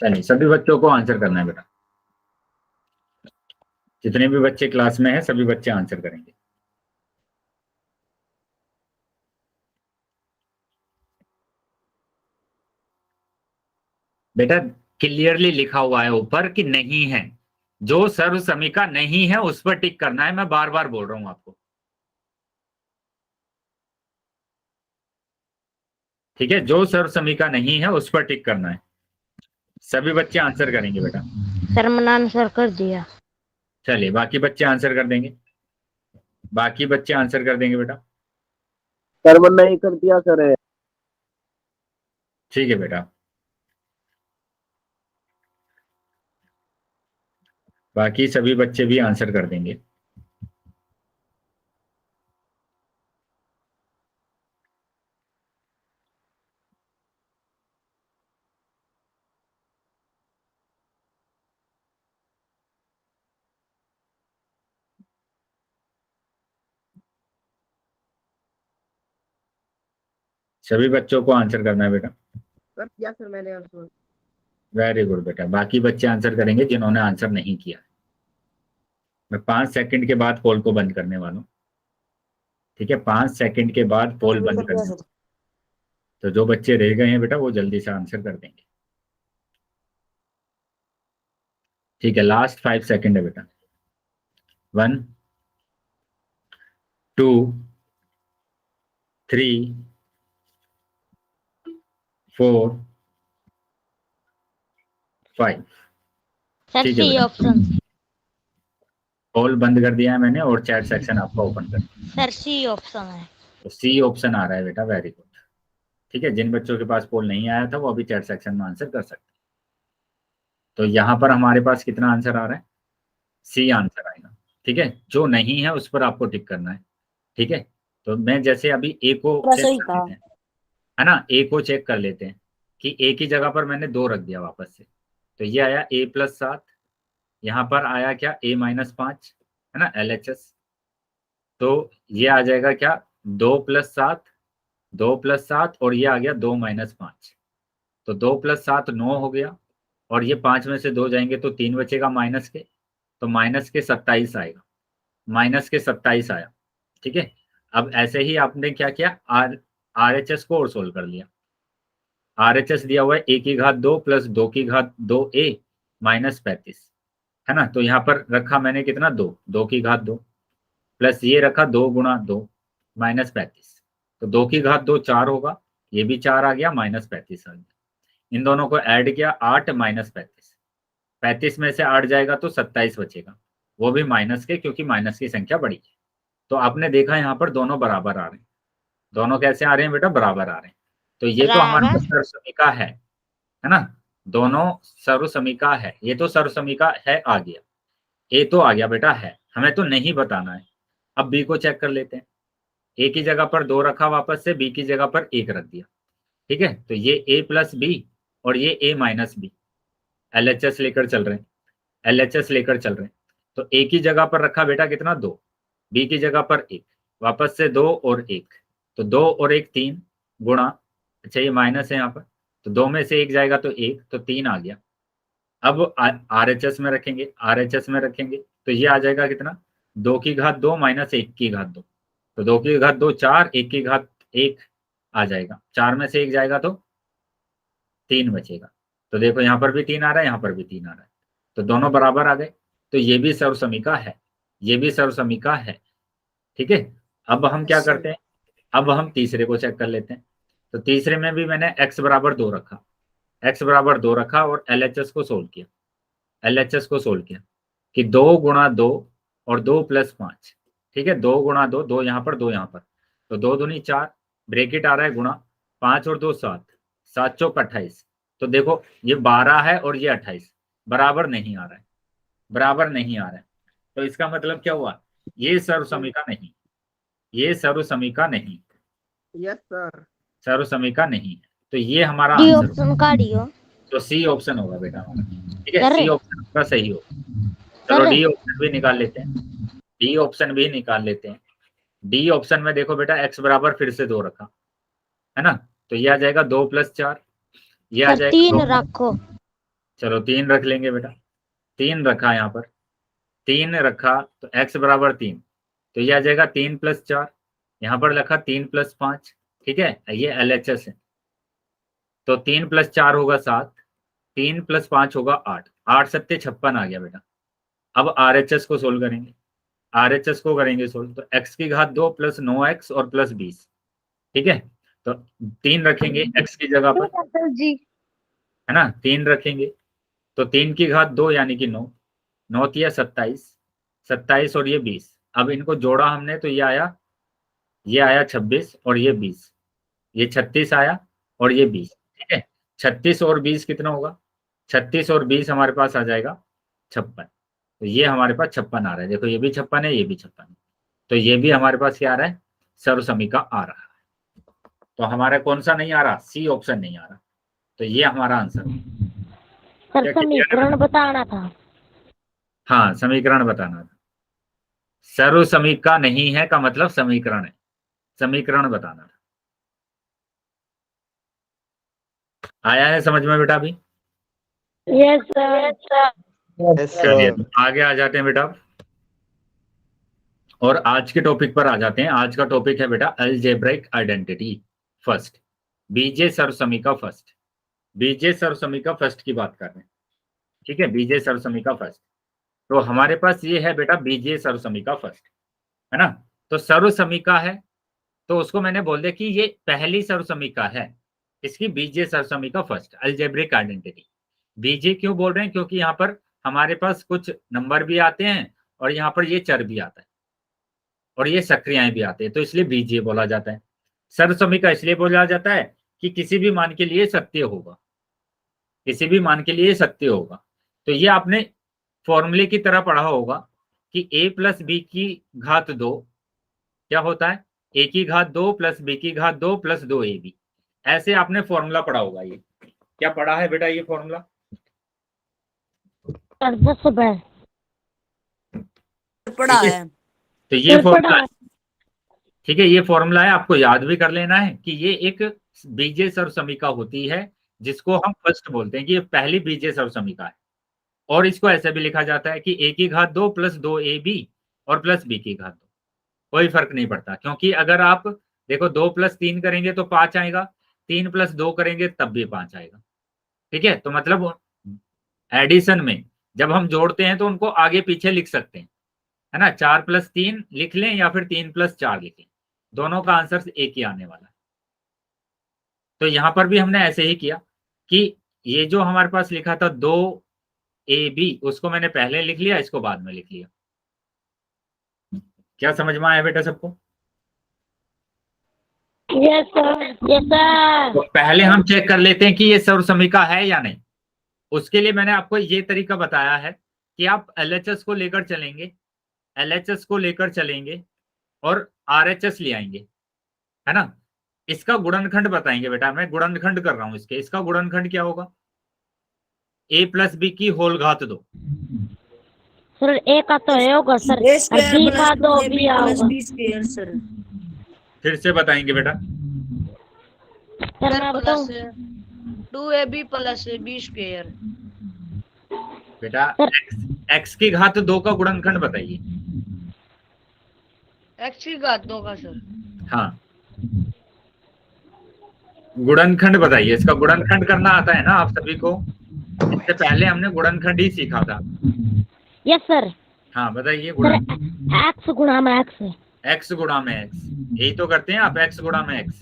चलिए सभी बच्चों को आंसर करना है बेटा, जितने भी बच्चे क्लास में हैं सभी बच्चे आंसर करेंगे। बेटा क्लियरली लिखा हुआ है ऊपर कि नहीं है, जो सर्वसमीका नहीं है उस पर टिक करना है, मैं बार बार बोल रहा हूं आपको, ठीक है। जो सर्वसमीका नहीं है उस पर टिक करना है, सभी बच्चे आंसर करेंगे बेटा। सर मैंने आंसर कर दिया। चलिए बाकी बच्चे आंसर कर देंगे, बाकी बच्चे आंसर कर देंगे बेटा। सर मैंने नहीं कर दिया सर। ठीक है बेटा, बाकी सभी बच्चे भी आंसर कर देंगे। सभी बच्चों को आंसर करना है बेटा। सर किया सर मैंने आंसर। वेरी गुड बेटा, बाकी बच्चे आंसर करेंगे जिन्होंने आंसर नहीं किया। मैं 5 सेकंड के बाद पोल को बंद करने वाला हूँ, ठीक है। 5 सेकंड के बाद पोल बंद करना। तो जो बच्चे रह गए हैं बेटा वो जल्दी से आंसर कर देंगे। ठीक है, लास्ट 5 सेकंड है बेटा। 1 2 3 4 5। सर ठीक है सी बेटा, ऑप्शन। पोल बंद कर दिया है मैंने और चैट सेक्शन आपका ओपन कर दिया। सर सी ऑप्शन है। तो सी ऑप्शन आ रहा है बेटा, वेरी गुड। ठीक है, जिन बच्चों के पास पोल नहीं आया था वो अभी चैट सेक्शन में आंसर कर सकते हैं। तो यहाँ पर हमारे पास कितना आंसर आ रहा है? सी आंसर आएगा। ठीक है, जो नहीं है उस पर आपको टिक करना है। ठीक है, तो मैं जैसे अभी ए को चेक सही कर कहा। लेते हैं, है ना, ए को चेक कर लेते हैं कि ए की जगह पर मैंने 2 रख दिया वापस से, तो ये आया a+7, यहाँ पर आया क्या a-5, है ना, LHS। तो ये आ जाएगा क्या 2+7, 2+7 और ये आ गया 2-5, तो 2+7 9 हो गया, और ये 5 में से 2 जाएंगे तो 3 बचेगा माइनस के, तो माइनस के 27 आएगा, माइनस के 27 आया। ठीक है, अब ऐसे ही आपने क्या किया, RHS को और सोल्व कर लिया। RHS दिया हुआ है a² 2 + 2² 2a -35, है ना, तो यहाँ पर रखा मैंने कितना 2² 2 प्लस ये रखा 2 × 2 -35, तो 2² 2 4 होगा, ये भी 4 आ गया, -35 आ गया। इन दोनों को ऐड किया 8 -35, 35 में से 8 जाएगा तो 27 बचेगा, वो भी माइनस के, क्योंकि माइनस की संख्या बड़ी है। तो आपने देखा यहाँ पर दोनों बराबर आ रहे हैं। दोनों कैसे आ रहे हैं बेटा? बराबर आ रहे हैं। तो ये तो हमारे पास सर्वसमीका है ना, दोनों सर्वसमीका है, ये तो सर्वसमीका है आ गया, ए तो आ गया बेटा है, हमें तो नहीं बताना है। अब बी को चेक कर लेते हैं। ए की जगह पर 2 रखा वापस से, बी की जगह पर 1 रख दिया। ठीक है, तो ये a+b और ये a-b, LHS लेकर चल रहे हैं, LHS लेकर चल रहे हैं। तो ए की जगह पर रखा बेटा कितना 2, बी की जगह पर 1, वापस से 2 और 1, तो 2 और 1 3 गुणा, अच्छा ये माइनस है यहाँ पर, तो 2 में से 1 जाएगा तो 1, तो 3 आ गया। अब RHS में रखेंगे, RHS में रखेंगे तो ये आ जाएगा कितना 2² 2 - 1²2, तो 2² 2 4, 1² 1 आ जाएगा, 4 में से 1 जाएगा तो 3 बचेगा। तो देखो यहाँ पर भी 3 आ रहा है, यहाँ पर भी 3 आ रहा है, तो दोनों बराबर आ गए, तो ये भी सर्वसमीका है, ये भी सर्वसमीका है। ठीक है, अब हम क्या करते हैं, अब हम तीसरे को चेक कर लेते हैं। तो तीसरे में भी मैंने x = 2 रखा, x = 2 रखा और LHS को सोल्व किया, LHS को सोल्व किया कि 2 × 2 और 2 + 5। ठीक है, 2 × 2, 2 यहाँ पर 2 यहाँ पर, तो 2 दूनी 4, ब्रेकेट आ रहा है गुणा, 5 और 2 7, 7 चौक 28। तो देखो ये 12 है और ये 28, बराबर नहीं आ रहा है, बराबर नहीं आ रहा है। तो इसका मतलब क्या हुआ, ये सर्वसमीका नहीं, ये सर्वसमीका नहीं, यस सर। सर्वसमीका नहीं है। तो ये हमारा डी आंसर ऑप्शन काढ़ियो। तो सी ऑप्शन होगा बेटा हमारा। ठीक है, सर। सी ऑप्शन का सही होगा। चलो सर। डी ऑप्शन भी निकाल लेते हैं, डी ऑप्शन भी निकाल लेते हैं। डी ऑप्शन में देखो बेटा x = फिर से 2 रखा, है ना, तो ये आ जाएगा 2 + 4, ये आ सर जाएगा 3 2। रखो। चलो 3 रख लेंगे बेटा, 3 रखा यहाँ पर, 3 रखा तो x = 3, तो ये आ जाएगा 3 + 4, यहाँ पर रखा 3 + 5। ठीक है, ये LHS है, तो 3 + 4 होगा 7, 3 + 5 होगा 8, 8 7 56 आ गया बेटा। अब RHS को सोल्व करेंगे, RHS को करेंगे सोल्व, तो x² 2 + 9x और प्लस 20। ठीक है, तो 3 रखेंगे x की जगह पर, जी। है ना, 3 रखेंगे तो 3² 2 यानी कि 9, 9 × 27, 27 और ये 20। अब इनको जोड़ा हमने तो ये आया 26 और ये 20, ये 36 आया और ये 20। ठीक है, 36 और 20 कितना होगा, 36 और 20 हमारे पास आ जाएगा 56, तो ये हमारे पास 56 आ रहा है। देखो ये भी 56 है, ये भी 56 है, तो ये भी हमारे पास क्या आ रहा है, सर्वसमीका आ रहा है। तो हमारा कौन सा नहीं आ रहा, सी ऑप्शन नहीं आ रहा, तो ये हमारा आंसर। सर क्या clear है? समीकरण बताना था। हाँ, समीकरण बताना था। सर्वसमीका नहीं है का मतलब समीकरण है, समीकरण बताना था। आया है समझ में बेटा अभी? Yes sir. चलिए तो आगे आ जाते हैं बेटा, और आज के टॉपिक पर आ जाते हैं। आज का टॉपिक है बेटा अलजेब्रिक आइडेंटिटी फर्स्ट। बीजे सर्वसमिका फर्स्ट, बीजे सर्वसमिका फर्स्ट की बात कर रहे हैं, ठीक है, बीजे सर्वसमिका फर्स्ट। तो हमारे पास ये है बेटा बीजे सर्वसमिका फर्स्ट, है ना। तो सर्वसमिका है तो उसको मैंने बोल दिया कि ये पहली सर्वसमिका है, इसकी बीजे सर्वसमिका फर्स्ट, अलजेब्रिक आइडेंटिटी। बीजे क्यों बोल रहे हैं, क्योंकि यहाँ पर हमारे पास कुछ नंबर भी आते हैं और यहाँ पर ये चर भी आता है और ये सक्रियाएं भी आते हैं, तो इसलिए बीजे बोला जाता है। सर्वसमिका इसलिए बोला जाता है कि किसी भी मान के लिए सत्य होगा, किसी भी मान के लिए सत्य होगा। तो ये आपने फॉर्मूले की तरह पढ़ा होगा कि a प्लस बी की घात 2 क्या होता है, a की घात 2 प्लस b की घात 2 प्लस 2ab। ऐसे आपने फॉर्मूला पढ़ा होगा। ये क्या पढ़ा है बेटा, ये फॉर्मूला? सर 10 बार पढ़ा है। तो ये सर फॉर्मूला पढ़ा है, ठीक है, ये फॉर्मूला है, आपको याद भी कर लेना है कि ये एक बीजे सर्वसमिका होती है जिसको हम फर्स्ट बोलते हैं कि ये पहली बीजे सर्वसमिका है। और इसको ऐसे भी लिखा जाता है कि a की घात 2 प्लस 2ab और प्लस b की घात 2, कोई फर्क नहीं पड़ता, क्योंकि अगर आप देखो 2 प्लस 3 करेंगे तो 5 आएगा, 3 प्लस 2 करेंगे तब भी 5 आएगा, ठीक है। तो मतलब एडिशन में जब हम जोड़ते हैं तो उनको आगे पीछे लिख सकते हैं, है ना, 4 प्लस 3 लिख लें या फिर 3 प्लस 4 लिख लें, दोनों का आंसर एक ही आने वाला है। तो यहां पर भी हमने ऐसे ही किया कि ये जो हमारे पास लिखा था 2ab उसको मैंने पहले लिख लिया, इसको बाद में लिख लिया। क्या समझ में आया बेटा सबको? Yes sir, yes sir. तो पहले हम चेक कर लेते हैं कि ये सर्वसमिका है या नहीं। उसके लिए मैंने आपको ये तरीका बताया है कि आप LHS को लेकर चलेंगे, LHS को लेकर चलेंगे और RHS ले आएंगे, है ना। इसका गुणनखंड बताएंगे बेटा, मैं गुणनखंड कर रहा हूं इसके, इसका गुणनखंड क्या होगा, a प्लस बी की होल घात 2। सर ए का तो ए होगा सर, ए और स्क्वायर बी का प्लस तो ए बी बी प्लस होगा। B square sir. फिर से बताएंगे बेटा। सर मैं बताऊं, 2ab प्लस b स्क्वायर। बेटा सर x की घात 2 का गुणनखंड बताइए। x की घात 2 का सर, हाँ, गुणनखंड बताइए, इसका गुणनखंड करना आता है ना आप सभी को, इससे पहले हमने गुणनखंड ही सीखा था। Yes sir. हाँ बताइए, सर गुणन एक्स गुणा में एक्स, x गुणा में x, यही तो करते हैं आप, x गुणा में x।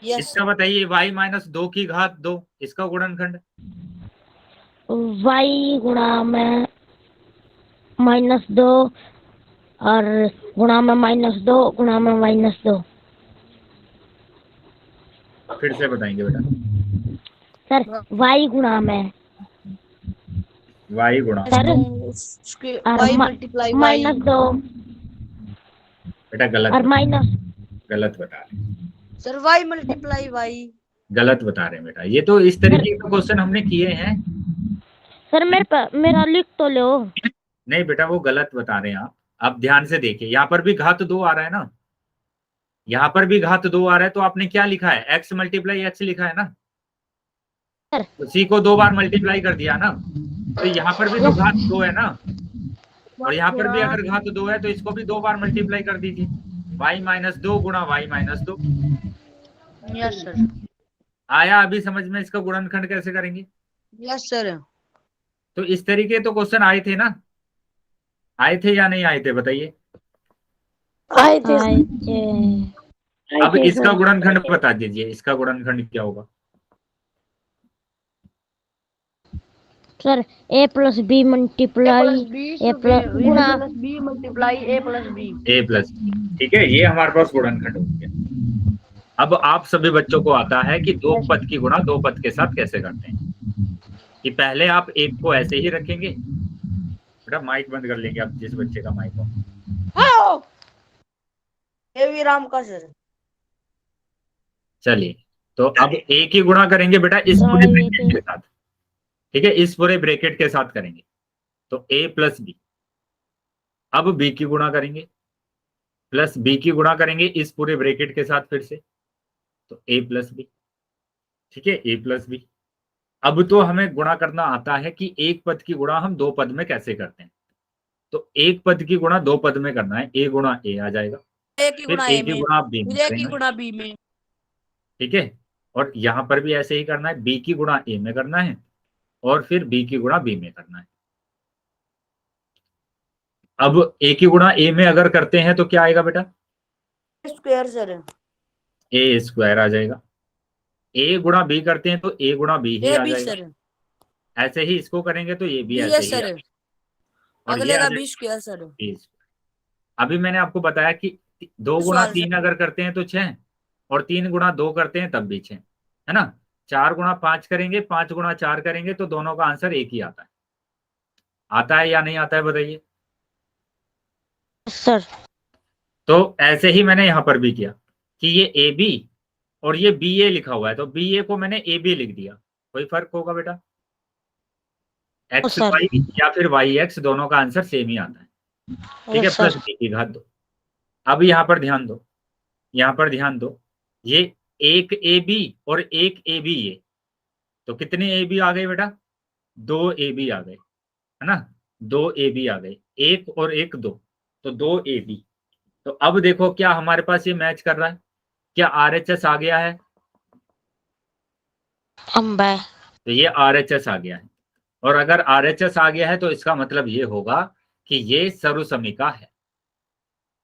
यस इसका बताइए y माइनस 2 की घात 2, इसका गुणनखंड। वाई गुणा में -2 और गुणा में -2 गुणा में -2। फिर से बताएंगे बेटा। सर वाई गुणा में y गुणा, सर और y मल्टीप्लाई y। -2 बेटा गलत और माइनस, गलत बता रहे हैं, सर y मल्टीप्लाई y। गलत बता रहे हैं बेटा। ये तो इस तरीके के क्वेश्चन हमने किए हैं। सर मेरा लिख तो लो। नहीं बेटा, वो गलत बता रहे हैं आप ध्यान से देखिए, यहाँ पर भी घात 2 आ रहा है ना, यहाँ पर भी घात 2 आ रहा है, तो आपने क्या लिखा है, x मल्टीप्लाई x लिखा है ना, उसी को 2 बार मल्टीप्लाई कर दिया ना। तो यहाँ पर भी तो घात 2 है ना, और यहाँ पर भी अगर घात 2 है तो इसको भी 2 बार मल्टीप्लाई कर दीजिए, y माइनस 2 गुणा y माइनस 2। यस सर, आया अभी समझ में इसका गुणनखंड कैसे करेंगे? Yes sir. तो इस तरीके तो क्वेश्चन आए थे ना, आए थे या नहीं आए थे बताइए। आए थे अब इसका गुणनखंड बता दीजिए, इसका गुणनखंड क्या होगा? Sir a plus B multiply A plus गुणा b multiply a plus b। a plus, ठीक है, ये हमारे पास गुणनखंड हो गया। अब आप सभी बच्चों को आता है कि 2 पद की गुणा 2 पद के साथ कैसे करते हैं, कि पहले आप एक को ऐसे ही रखेंगे। बेटा माइक बंद कर लेंगे आप, जिस बच्चे का माइक हो। ए वी राम का सर। चलिए, तो अब a की गुणा करेंगे बेटा इस पूरे ब्रैकेट के साथ, ठीक है, इस पूरे ब्रैकेट के साथ करेंगे, तो a प्लस बी। अब b की गुणा करेंगे, प्लस b की गुणा करेंगे इस पूरे ब्रैकेट के साथ फिर से, तो a प्लस बी, ठीक है, a प्लस बी। अब तो हमें गुणा करना आता है कि एक पद की गुणा हम 2 पद में कैसे करते हैं। तो एक पद की गुणा 2 पद में करना है, a गुणा a आ जाएगा, ए की फिर गुणा a ए की में, गुणा b में ए की करेंगे, गुणा बी में। ठीक है। और यहां पर भी ऐसे ही करना है, बी की गुणा ए में करना है और फिर बी की गुणा बी में करना है। अब ए की गुणा ए में अगर करते हैं तो क्या आएगा बेटा? Square sir. ए स्क्वायर आ जाएगा। ए गुणा बी करते हैं तो ए गुणा बी ही ए आ बी जाएगा। सर। ऐसे ही इसको करेंगे तो ये भी बी ऐसे है ही सर। आएगा। और अगले ये आ का जाएगा B square sir. B square. अभी मैंने आपको बताया कि 2 गुणा सवाल 3 अगर करते हैं तो 6 और 3 गुणा 2 करते हैं तब भी 6, है ना। 4 गुणा 5 करेंगे, 5 गुणा 4 करेंगे तो दोनों का आंसर एक ही आता है। आता है या नहीं आता है बताइए? सर तो ऐसे ही मैंने यहां पर भी किया कि ये ए बी और ये बी ए लिखा हुआ है तो बी ए को मैंने ए बी लिख दिया। कोई फर्क होगा बेटा? X sir. वाई या फिर वाई एक्स, दोनों का आंसर सेम ही आता है। ठीक है, यस प्लस सर। बी की घात 2। अब यहाँ पर ध्यान दो, यहाँ पर ध्यान दो, ये एक ए बी और एक ए बी ए, तो कितने ए बी आ गए बेटा? 2 ए बी आ गए, है ना। 2 ए बी आ गए, एक और एक 2, तो 2 ए बी। तो अब देखो क्या हमारे पास ये मैच कर रहा है? क्या आर एच एस आ गया है? अम्बा तो ये आर एच एस आ गया है। और अगर आर एच एस आ गया है तो इसका मतलब ये होगा कि ये सर्वसमिका है।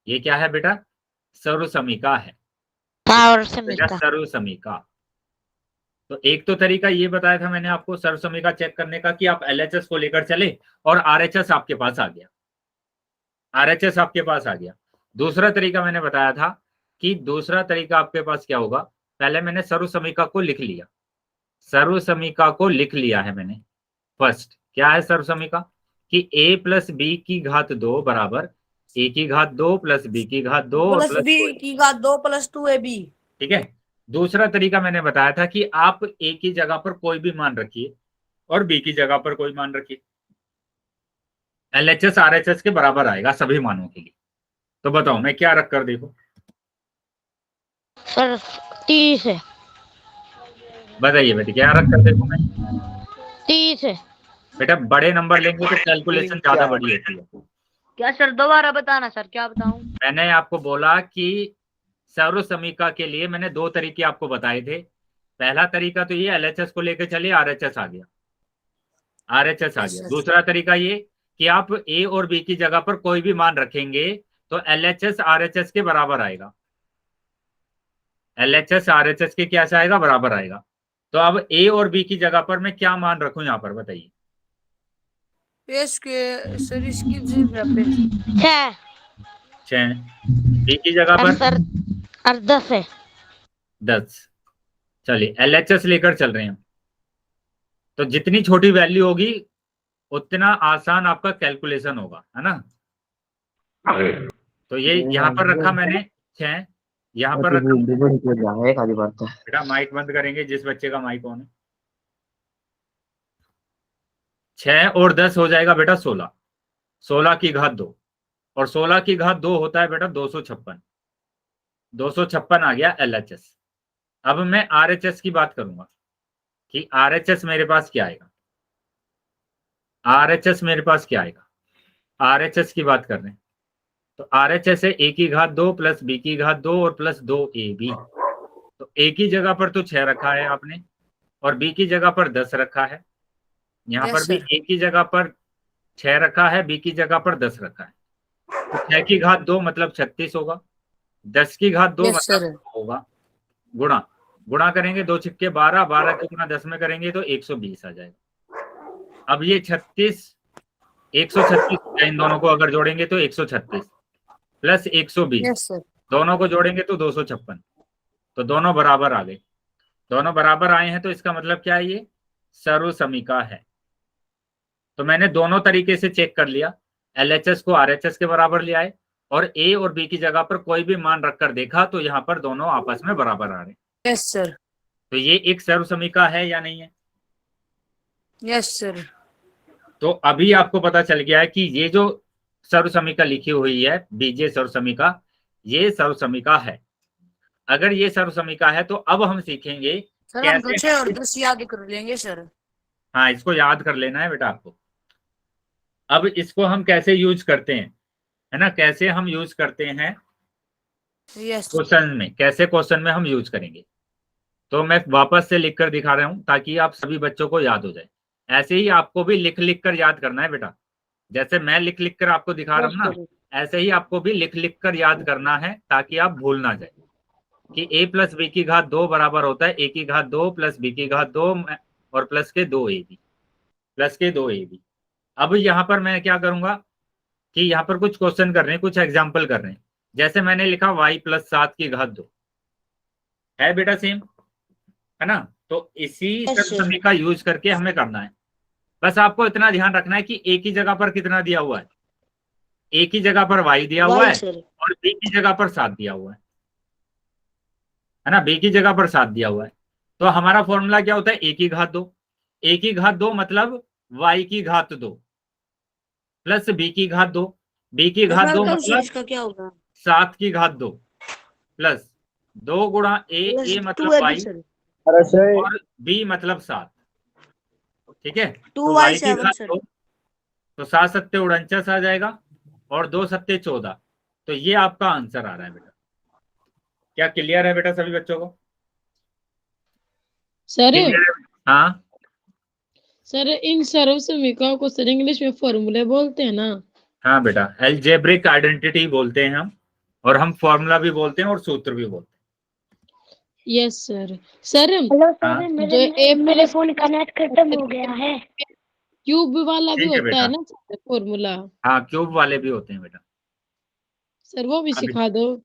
ये क्या है बेटा? सर्वसमिका है। और से बेटा मिलता। सर्वसमिका। तो एक तो तरीका ये बताया था मैंने आपको सर्वसमिका चेक करने का कि आप एलएचएस को लेकर चले और आरएचएस आपके पास आ गया, आरएचएस आपके पास आ गया। दूसरा तरीका मैंने बताया था कि दूसरा तरीका आपके पास क्या होगा, पहले मैंने सर्वसमिका को लिख लिया, सर्वसमिका को लिख लिया है मैंने। फर्स्ट क्या है सर्वसमिका कि a प्लस बी की घात 2 बराबर a की घात 2 प्लस बी की घात 2 और प्लस प्लस बी की घात 2 प्लस 2 ए बी। ठीक है। दूसरा तरीका मैंने बताया था कि आप a की जगह पर कोई भी मान रखिए और b की जगह पर कोई मान रखिए, एलएचएस आरएचएस के बराबर आएगा सभी मानों के लिए। तो बताओ मैं क्या रख कर देखो, सर 30 है। बताइए बेटे क्या रख कर देखो मैं? 30 है। बेटा बड़े नंबर लेंगे तो कैलकुलेशन ज्यादा बड़ी होती है। क्या सर दोबारा बताना सर, क्या बताऊं? मैंने आपको बोला कि सर्वसमिका के लिए मैंने 2 तरीके आपको बताए थे। पहला तरीका तो ये एलएचएस को लेकर चलिए, आरएचएस आ गया, आरएचएस आ गया। दूसरा तरीका ये कि आप ए और बी की जगह पर कोई भी मान रखेंगे तो एलएचएस आरएचएस के बराबर आएगा, एलएचएस आरएचएस के क्या आएगा? बराबर आएगा। तो अब ए और बी की जगह पर मैं क्या मान रखूं यहाँ पर बताइए? इसके सर इसकी जगह पे 6, बी की जगह पर सर और 10 है। 10। चलिए एलएचएस लेकर चल रहे हैं। तो जितनी छोटी वैल्यू होगी उतना आसान आपका कैलकुलेशन होगा, है ना। तो ये यहाँ पर रखा मैंने 6, यहाँ पर रखा। बेटा माइक बंद करेंगे जिस बच्चे का माइक ऑन है। 6 और 10 हो जाएगा बेटा 16, 16 की घात 2 और 16 की घात 2 होता है बेटा 256, 256 आ गया एलएचएस। अब मैं आरएचएस की बात करूंगा कि आरएचएस मेरे पास क्या आएगा, आरएचएस मेरे पास क्या आएगा। आरएचएस की बात कर रहे हैं तो आरएचएस है a की घात 2 प्लस बी की घात 2 और प्लस 2 ए बी। तो a की जगह पर तो 6 रखा है आपने और b की जगह पर 10 रखा है, यहाँ पर भी a की जगह पर 6 रखा है, b की जगह पर 10 रखा है। तो 6 की घात 2 मतलब 36 होगा, 10 की घात 2 मतलब होगा गुणा, गुणा करेंगे 2 छिक्के 12, 12 के गुणा 10 में करेंगे तो 120 आ जाएगा। अब ये 36 136 इन दोनों को अगर जोड़ेंगे तो 136 प्लस 120 दोनों को जोड़ेंगे तो 256, तो दोनों बराबर आ गए। दोनों बराबर आए हैं तो इसका मतलब क्या है, ये सर्वसमिका है। तो मैंने दोनों तरीके से चेक कर लिया, एलएचएस को आरएचएस के बराबर ले आए और ए और बी की जगह पर कोई भी मान रखकर देखा तो यहाँ पर दोनों आपस में बराबर आ रहे। Yes sir. तो ये एक सर्वसमिका है या नहीं है? Yes sir. तो अभी आपको पता चल गया है कि ये जो सर्वसमिका लिखी हुई है बीजे सर्वसमिका, ये सर्वसमिका है। अगर ये सर्वसमिका है तो अब हम सीखेंगे सर हम 6 और 10 याद कर लेंगे सर। हाँ इसको याद कर लेना है बेटा आपको। अब इसको हम कैसे यूज करते हैं, है ना, कैसे हम यूज करते हैं यस क्वेश्चन में, कैसे क्वेश्चन में हम यूज करेंगे। तो मैं वापस से लिख कर दिखा रहा हूं ताकि आप सभी बच्चों को याद हो जाए। ऐसे ही आपको भी लिख लिख कर याद करना है बेटा, जैसे मैं लिख लिख कर आपको दिखा रहा हूँ ना, ऐसे ही आपको भी लिख लिख कर याद करना है ताकि आप भूल ना जाए कि a प्लस बी की घात 2 बराबर होता है a की घात 2 प्लस b की घात 2 और प्लस के 2ab, प्लस के 2ab। अब यहाँ पर मैं क्या करूंगा कि यहाँ पर कुछ क्वेश्चन कर रहे हैं, कुछ एग्जाम्पल कर रहे हैं। जैसे मैंने लिखा y प्लस 7 की घात 2 है बेटा, सेम है ना। तो इसी सभी का यूज करके हमें करना है। बस आपको इतना ध्यान रखना है कि a की जगह पर कितना दिया हुआ है, a की जगह पर y दिया हुआ है और b की जगह पर 7 दिया हुआ है ना, b की जगह पर 7 दिया हुआ है। तो हमारा फॉर्मूला क्या होता है, a की घात 2, a की घात 2 मतलब y की घात 2 प्लस b की घात 2, b की घात 2 मतलब इसका क्या होगा? 7 की घात 2 प्लस 2 गुणा a मतलब y सर और b मतलब 7, ठीक है। 2 तो y y की 7 घात सर। 2, तो 7 सत्ते 49 आ जाएगा और 2 सत्ते 14। तो ये आपका आंसर आ रहा है बेटा। क्या क्लियर है बेटा सभी बच्चों को? सर क्लियर है? हाँ सर इन सर्व समीकरणों को सर इंग्लिश में फॉर्मूले बोलते हैं ना? हाँ बेटा, एल्जेब्रिक आइडेंटिटी बोलते हैं हम, और हम फॉर्मूला भी बोलते हैं और सूत्र भी बोलते हैं। Yes sir. सर हेलो हाँ सर, जो ए मेरे प्लस फोन का नेट खत्म हो गया है। क्यूब वाला भी ठीक है होता है बेटा, ना फॉर्मूला? हाँ क्यूब वाले भी होते हैं बेटा। सर वो भी अभी सिखा दो।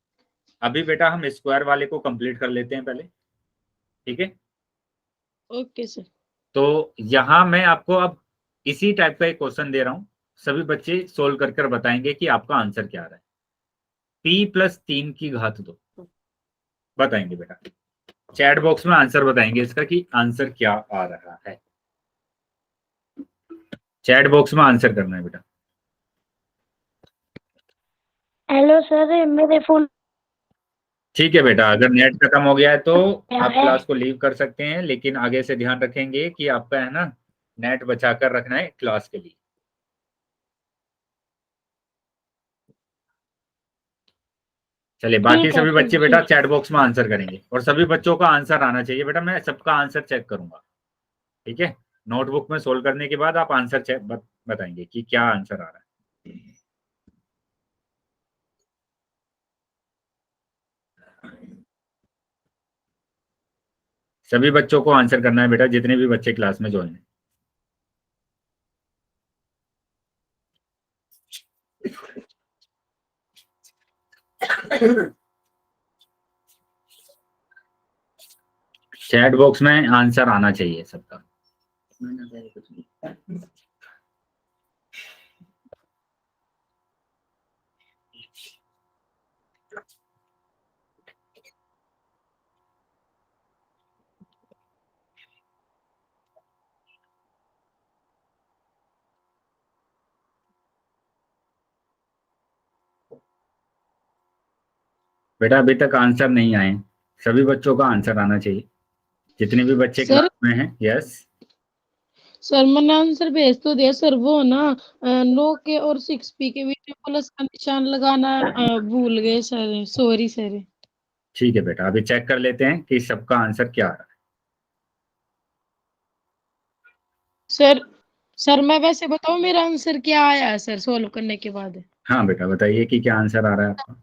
अभी बेटा हम स्क्वायर वाले को कंप्लीट कर लेते हैं पहले, ठीक है। Okay sir. तो यहाँ मैं आपको अब इसी टाइप का एक क्वेश्चन दे रहा हूँ, सभी बच्चे सोल्व कर कर बताएंगे कि आपका आंसर क्या आ रहा है। p प्लस 3 की घात 2 बताएंगे बेटा, चैट बॉक्स में आंसर बताएंगे इसका कि आंसर क्या आ रहा है। चैट बॉक्स में आंसर करना है बेटा। हेलो सर, मेरे फोन ठीक है बेटा, अगर नेट खत्म हो गया है तो क्या आप है? क्लास को लीव कर सकते हैं, लेकिन आगे से ध्यान रखेंगे कि आपका है ना नेट बचा कर रखना है क्लास के लिए। चलिए, बाकी ठीक है सभी सर बच्चे जी। बेटा चैट बॉक्स में आंसर करेंगे और सभी बच्चों का आंसर आना चाहिए बेटा, मैं सबका आंसर चेक करूंगा, ठीक है। नोटबुक में सोल्व करने के बाद आप आंसर चेक बताएंगे कि क्या आंसर आ रहा है। सभी बच्चों को आंसर करना है बेटा, जितने भी बच्चे क्लास में ज्वाइन हैं। चैट बॉक्स में आंसर आना चाहिए सबका। बेटा अभी तक आंसर नहीं आए, सभी बच्चों का आंसर आना चाहिए, जितने भी बच्चे सर क्लास में हैं। यस सर मैंने आंसर भेज तो दिया सर, वो ना 9 के और 6p के बीच में प्लस का निशान लगाना भूल गए सर, सॉरी सर। ठीक है बेटा, अभी चेक कर लेते हैं कि सबका आंसर क्या आ रहा है। सर सर मैं वैसे बताऊं मेरा आंसर क्या आया है सर सोल्व करने के बाद? हाँ बेटा बताइए कि क्या आंसर आ रहा है आपका।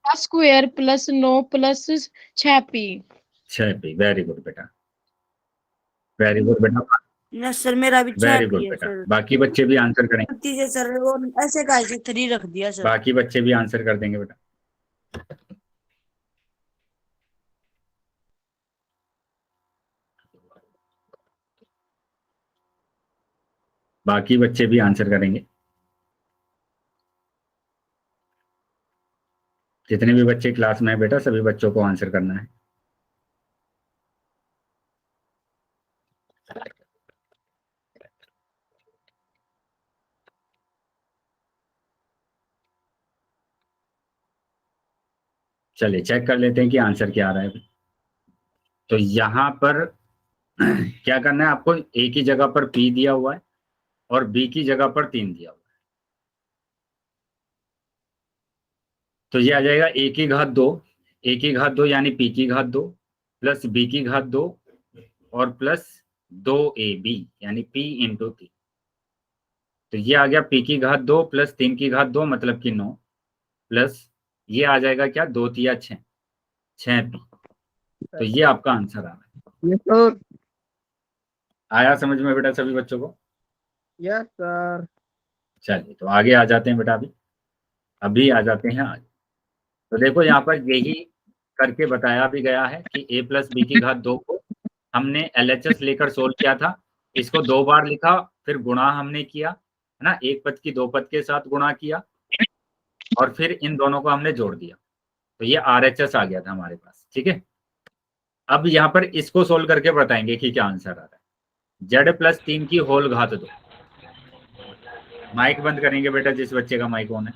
Square plus 9 plus 6p। 6p, very good बेटा, वेरी गुड बेटा, यस सर, मेरा भी 6 वेरी पी गुड है बेटा। सर। बाकी बच्चे भी आंसर करेंगे, गलती से सर वो ऐसे का ऐसे 3 रख दिया सर। बाकी बच्चे भी आंसर कर देंगे बेटा। बाकी बच्चे भी आंसर करेंगे, जितने भी बच्चे क्लास में हैं बेटा सभी बच्चों को आंसर करना है। चलिए चेक कर लेते हैं कि आंसर क्या आ रहा है। तो यहाँ पर क्या करना है आपको, ए की जगह पर p दिया हुआ है और b की जगह पर 3 दिया हुआ है, तो ये आ जाएगा a की घात 2, a की घात 2 यानी p की घात 2 प्लस b की घात 2 और प्लस 2ab यानी p इंटू 3। तो ये आ गया p की घात 2 प्लस 3 की घात 2 मतलब कि 9 प्लस ये आ जाएगा क्या 2 तिया 6 6p। तो ये आपका आंसर आ रहा है। Yes sir. आया समझ में बेटा सभी बच्चों को? Yes sir. चलिए तो आगे आ जाते हैं बेटा। अभी आ जाते हैं आगे। तो देखो यहाँ पर यही करके बताया भी गया है कि a प्लस बी की घात 2 को हमने LHS लेकर सोल्व किया था। इसको 2 बार लिखा, फिर गुणा हमने किया, है ना, एक पद की 2 पद के साथ गुणा किया और फिर इन दोनों को हमने जोड़ दिया। तो ये RHS आ गया था हमारे पास। ठीक है, अब यहाँ पर इसको सोल्व करके बताएंगे कि क्या आंसर आ रहा है। Z प्लस 3 की होल घात 2। माइक बंद करेंगे बेटा जिस बच्चे का माइक ऑन है।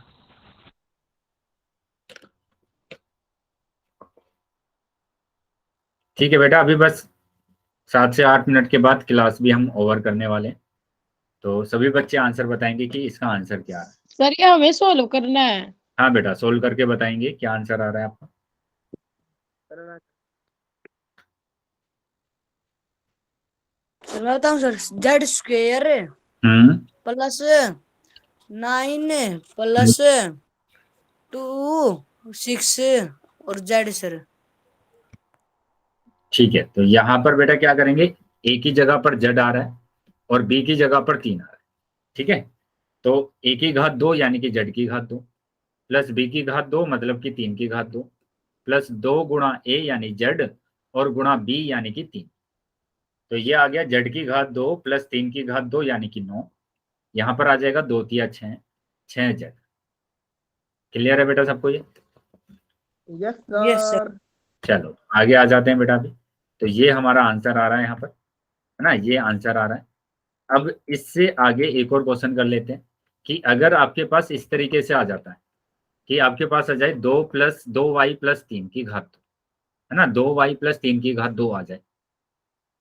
ठीक है बेटा, अभी बस 7 से 8 मिनट के बाद क्लास भी हम ओवर करने वाले हैं। तो सभी बच्चे आंसर बताएंगे कि इसका आंसर क्या है। सर ये हमें सोल्व करना है। हाँ बेटा, सोल्व करके बताएंगे क्या आंसर आ रहा है आपका। सर मैं बताऊं सर, जेड स्क्वेयर हम्म प्लस 9 प्लस 2 6 और जेड सर। ठीक है, तो यहाँ पर बेटा क्या करेंगे, ए की जगह पर Z आ रहा है और बी की जगह पर 3 आ रहा है। ठीक है, तो a की घात 2 यानी कि Z की घात 2 प्लस b की घात 2 मतलब कि 3 की घात 2 प्लस 2 गुणा a यानी Z और गुणा b यानी कि 3। तो ये आ गया Z की घात 2 प्लस 3 की घात 2 यानी कि 9। यहाँ पर आ जाएगा 2 तिया 6 6Z। क्लियर है बेटा सबको ये? Yes yes sir. सर। चलो आगे आ जाते हैं बेटा। अभी तो ये हमारा आंसर आ रहा है यहाँ पर, है ना, ये आंसर आ रहा है। अब इससे आगे एक और क्वेश्चन कर लेते हैं कि अगर आपके पास इस तरीके से आ जाता है कि आपके पास आ जाए 2 प्लस 2y प्लस 3 की घात 2, है ना, 2y प्लस 3 की घात 2 आ जाए,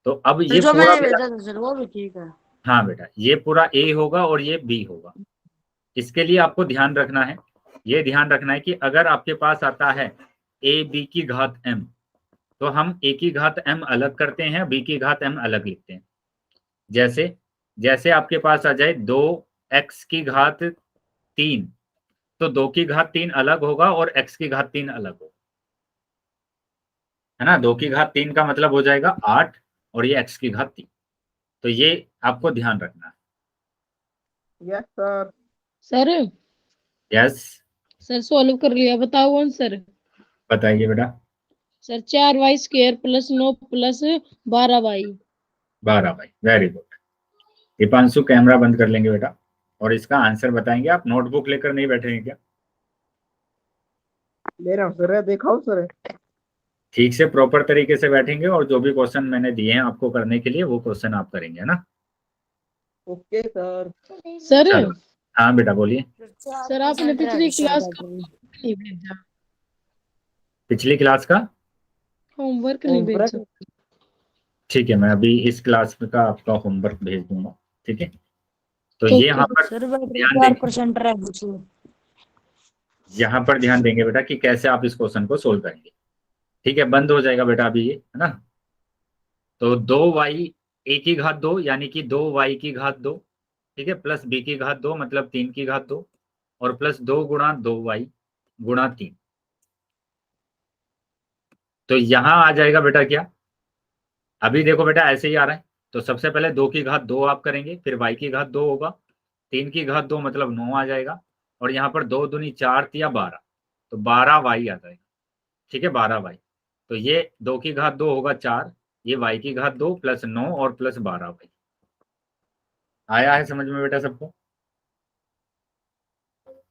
तो अब सर ये जो पूरा मैंने भेजा था सर वो भी ठीक है। हाँ बेटा, ये पूरा a होगा और ये b होगा। इसके लिए आपको ध्यान रखना है, ये ध्यान रखना है कि अगर आपके पास आता है a b की घात m, तो हम a की घात m अलग करते हैं, b की घात m अलग लिखते हैं। जैसे जैसे आपके पास आ जाए 2x की घात 3, तो 2 की घात 3 अलग होगा और x की घात 3 अलग होगा, है ना। 2 की घात 3 का मतलब हो जाएगा 8 और ये x की घात 3। तो ये आपको ध्यान रखना है। Yes sir. Sir yes, sir solve कर लिया, बताओ आंसर। बताइए बेटा। Sir 4y square plus 9 plus 12y। 12 भाई, वेरी गुड। दीपांशु कैमरा बंद कर लेंगे बेटा और इसका आंसर बताएंगे। आप नोटबुक लेकर नहीं बैठेंगे क्या? ले रहा हूँ सर, दिखाओ सर। ठीक से प्रॉपर तरीके से बैठेंगे और जो भी क्वेश्चन मैंने दिए हैं आपको करने के लिए वो क्वेश्चन आप करेंगे, है ना। Okay sir. सर चलो, हाँ बेटा बोलिए। सर आपने पिछली क्लास का नहीं भेजा, पिछली क्लास का होमवर्क नहीं भेजा। ठीक है, मैं अभी इस क्लास का आपका होमवर्क भेज दूंगा। ठीक है, तो ये यहाँ पर सर ध्यान देंगे, 4% रह गई। यहाँ पर ध्यान देंगे बेटा कि कैसे आप इस क्वेश्चन को सोल्व करेंगे। ठीक है, बंद हो जाएगा बेटा अभी ये, है ना। तो 2y a की घात 2 यानी कि 2y की घात 2, ठीक है, प्लस b की घात 2 मतलब 3 की घात 2 और प्लस 2 गुणा 2y गुणा 3। तो यहां आ जाएगा बेटा क्या, अभी देखो बेटा ऐसे ही आ रहा है। तो सबसे पहले 2 की घात 2 आप करेंगे, फिर y की घात 2 होगा, 3 की घात 2 मतलब 9 आ जाएगा और यहाँ पर 2 दूनी 4 या 12, तो 12y आ जाएगा। ठीक है, 12y। तो ये 2 की घात 2 होगा 4, ये y की घात 2 प्लस 9 और प्लस 12y। आया है समझ में बेटा सबको?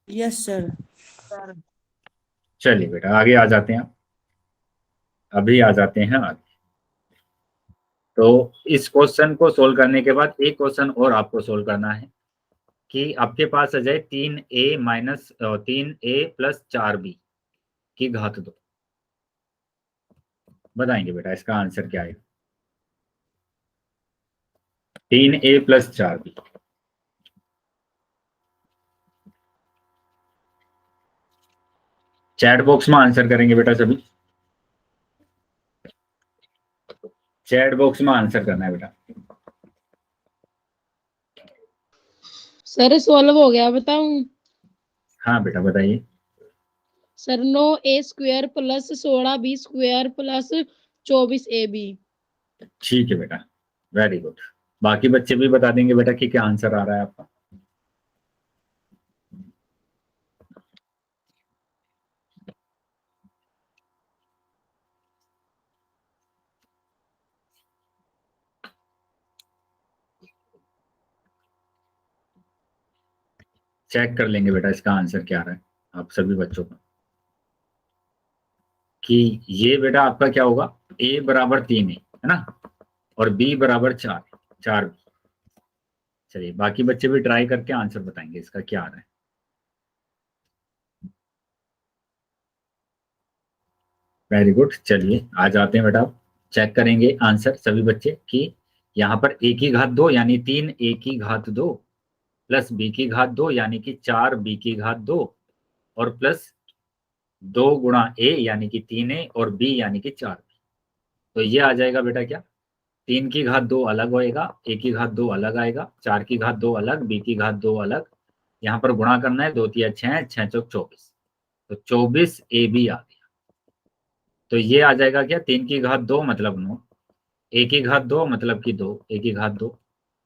Yes sir. चलिए बेटा आगे आ जाते हैं। अभी आ जाते हैं आगे। तो इस क्वेश्चन को सोल्व करने के बाद एक क्वेश्चन और आपको सोल्व करना है कि आपके पास आ जाए 3a minus 3a plus 4b की घात 2। बताएंगे बेटा इसका आंसर क्या है। 3a plus 4b। Chat box में आंसर करेंगे बेटा सभी। चैट बॉक्स में आंसर करना है बेटा। सर 16 हो गया, बताऊं? हाँ बेटा बताइए। Sir 9a² plus 16b² plus 24ab। ठीक है बेटा, वेरी गुड। बाकी बच्चे भी बता देंगे बेटा कि क्या आंसर आ रहा है आपका। चेक कर लेंगे बेटा इसका आंसर क्या आ रहा है आप सभी बच्चों का, कि ये बेटा आपका क्या होगा, a बराबर 3 है ना, और b बराबर 4 b। चलिए बाकी बच्चे भी ट्राई करके आंसर बताएंगे इसका क्या आ रहा है। Very good. चलिए आ जाते हैं बेटा, चेक करेंगे आंसर सभी बच्चे कि यहाँ पर a की घात 2 यानी 3a की घात 2 प्लस b की घात 2 यानी कि 4b की घात 2 और प्लस 2 गुणा a यानी कि 3a और b यानी कि 4b। तो ये आ जाएगा बेटा क्या, 3 की घात 2 अलग होएगा, a की घात 2 अलग आएगा, 4 की घात 2 अलग, b की घात 2 अलग, यहाँ पर गुणा करना है, 2 तिया 6, 6 चौक 24, तो 24ab आ गया। तो ये आ जाएगा क्या, 3 की घात 2 मतलब 9, a की घात 2 मतलब कि 2, a की घात 2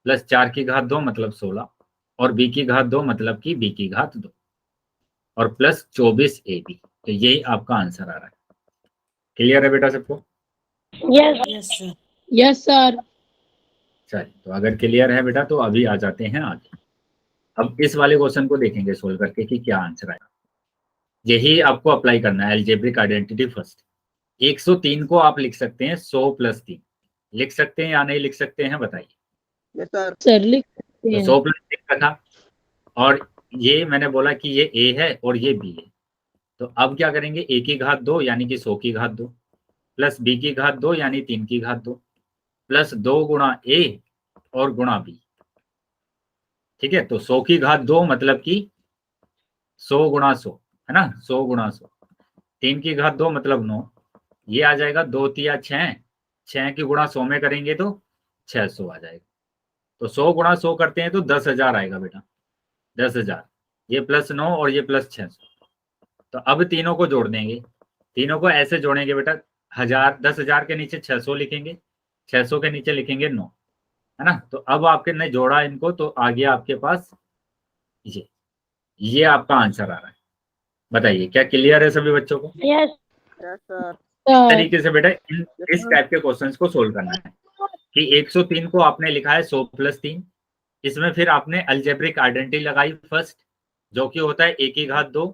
प्लस 4 की घात 2 मतलब 16 और b की घात 2 मतलब कि b की घात 2 और प्लस 24ab। तो यही आपका आंसर आ रहा है। क्लियर है बेटा सबको? Yes yes sir. Yes sir. चलिए तो अगर क्लियर है बेटा तो अभी आ जाते हैं आगे। अब इस वाले क्वेश्चन को देखेंगे सोल्व करके कि क्या आंसर आएगा। यही आपको अप्लाई करना है अलजेब्रिक आइडेंटिटी फर्स्ट। 103 को आप लिख सकते हैं 100 प्लस 3, लिख सकते हैं या नहीं लिख सकते हैं बताइए। Yes sir. सर लिख सकते तो हैं। 100 प्लस 3 का था और ये मैंने बोला कि ये a है और ये b है। तो अब क्या करेंगे, a की घात 2 यानी कि 100 की घात 2 प्लस b की घात 2 यानी 3 की घात 2 प्लस 2 गुणा a और गुणा b। ठीक है, तो 100 की घात 2 मतलब कि 100 गुणा 100 है ना, 100 गुणा 100। 3 की घात 2 मतलब 9, ये आ जाएगा 2 तिया 6, 6 की गुणा 100 में करेंगे तो 600 आ जाएगा। तो 100 गुणा 100 करते हैं तो 10,000 आएगा बेटा, 10,000, ये प्लस 9 और ये प्लस 600। तो अब तीनों को जोड़ देंगे, तीनों को ऐसे जोड़ेंगे बेटा, 10,000 के नीचे 600 लिखेंगे, 600 के नीचे लिखेंगे 9, है ना। तो अब आपके ने जोड़ा इनको तो आ गया आपके पास ये आपका आंसर आ रहा है। बताइए क्या क्लियर है सभी बच्चों को? Yes yes sir. इस तरीके से बेटा इस sir. टाइप के क्वेश्चंस को सोल्व करना है कि 103 को आपने लिखा है 100 प्लस 3, इसमें फिर आपने अलजेब्रिक आइडेंटिटी लगाई फर्स्ट, जो कि होता है a की घात 2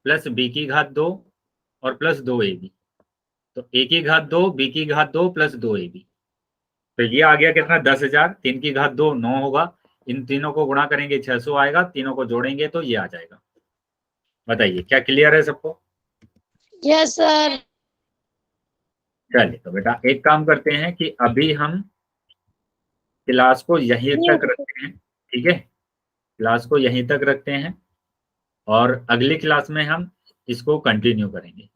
प्लस b की घात 2 और प्लस 2ab। तो a की घात 2 b की घात 2 प्लस 2ab, तो ये आ गया कितना, 10,000। 3 की घात 2 9 होगा, इन तीनों को गुणा करेंगे 600 आएगा, तीनों को जोड़ेंगे तो ये आ जाएगा। बताइए क्या क्लियर है सबको? Yes sir. चलिए तो बेटा एक काम करते हैं कि अभी हम क्लास को यहीं तक रखते हैं, ठीक है, क्लास को यहीं तक रखते हैं और अगली क्लास में हम इसको कंटिन्यू करेंगे।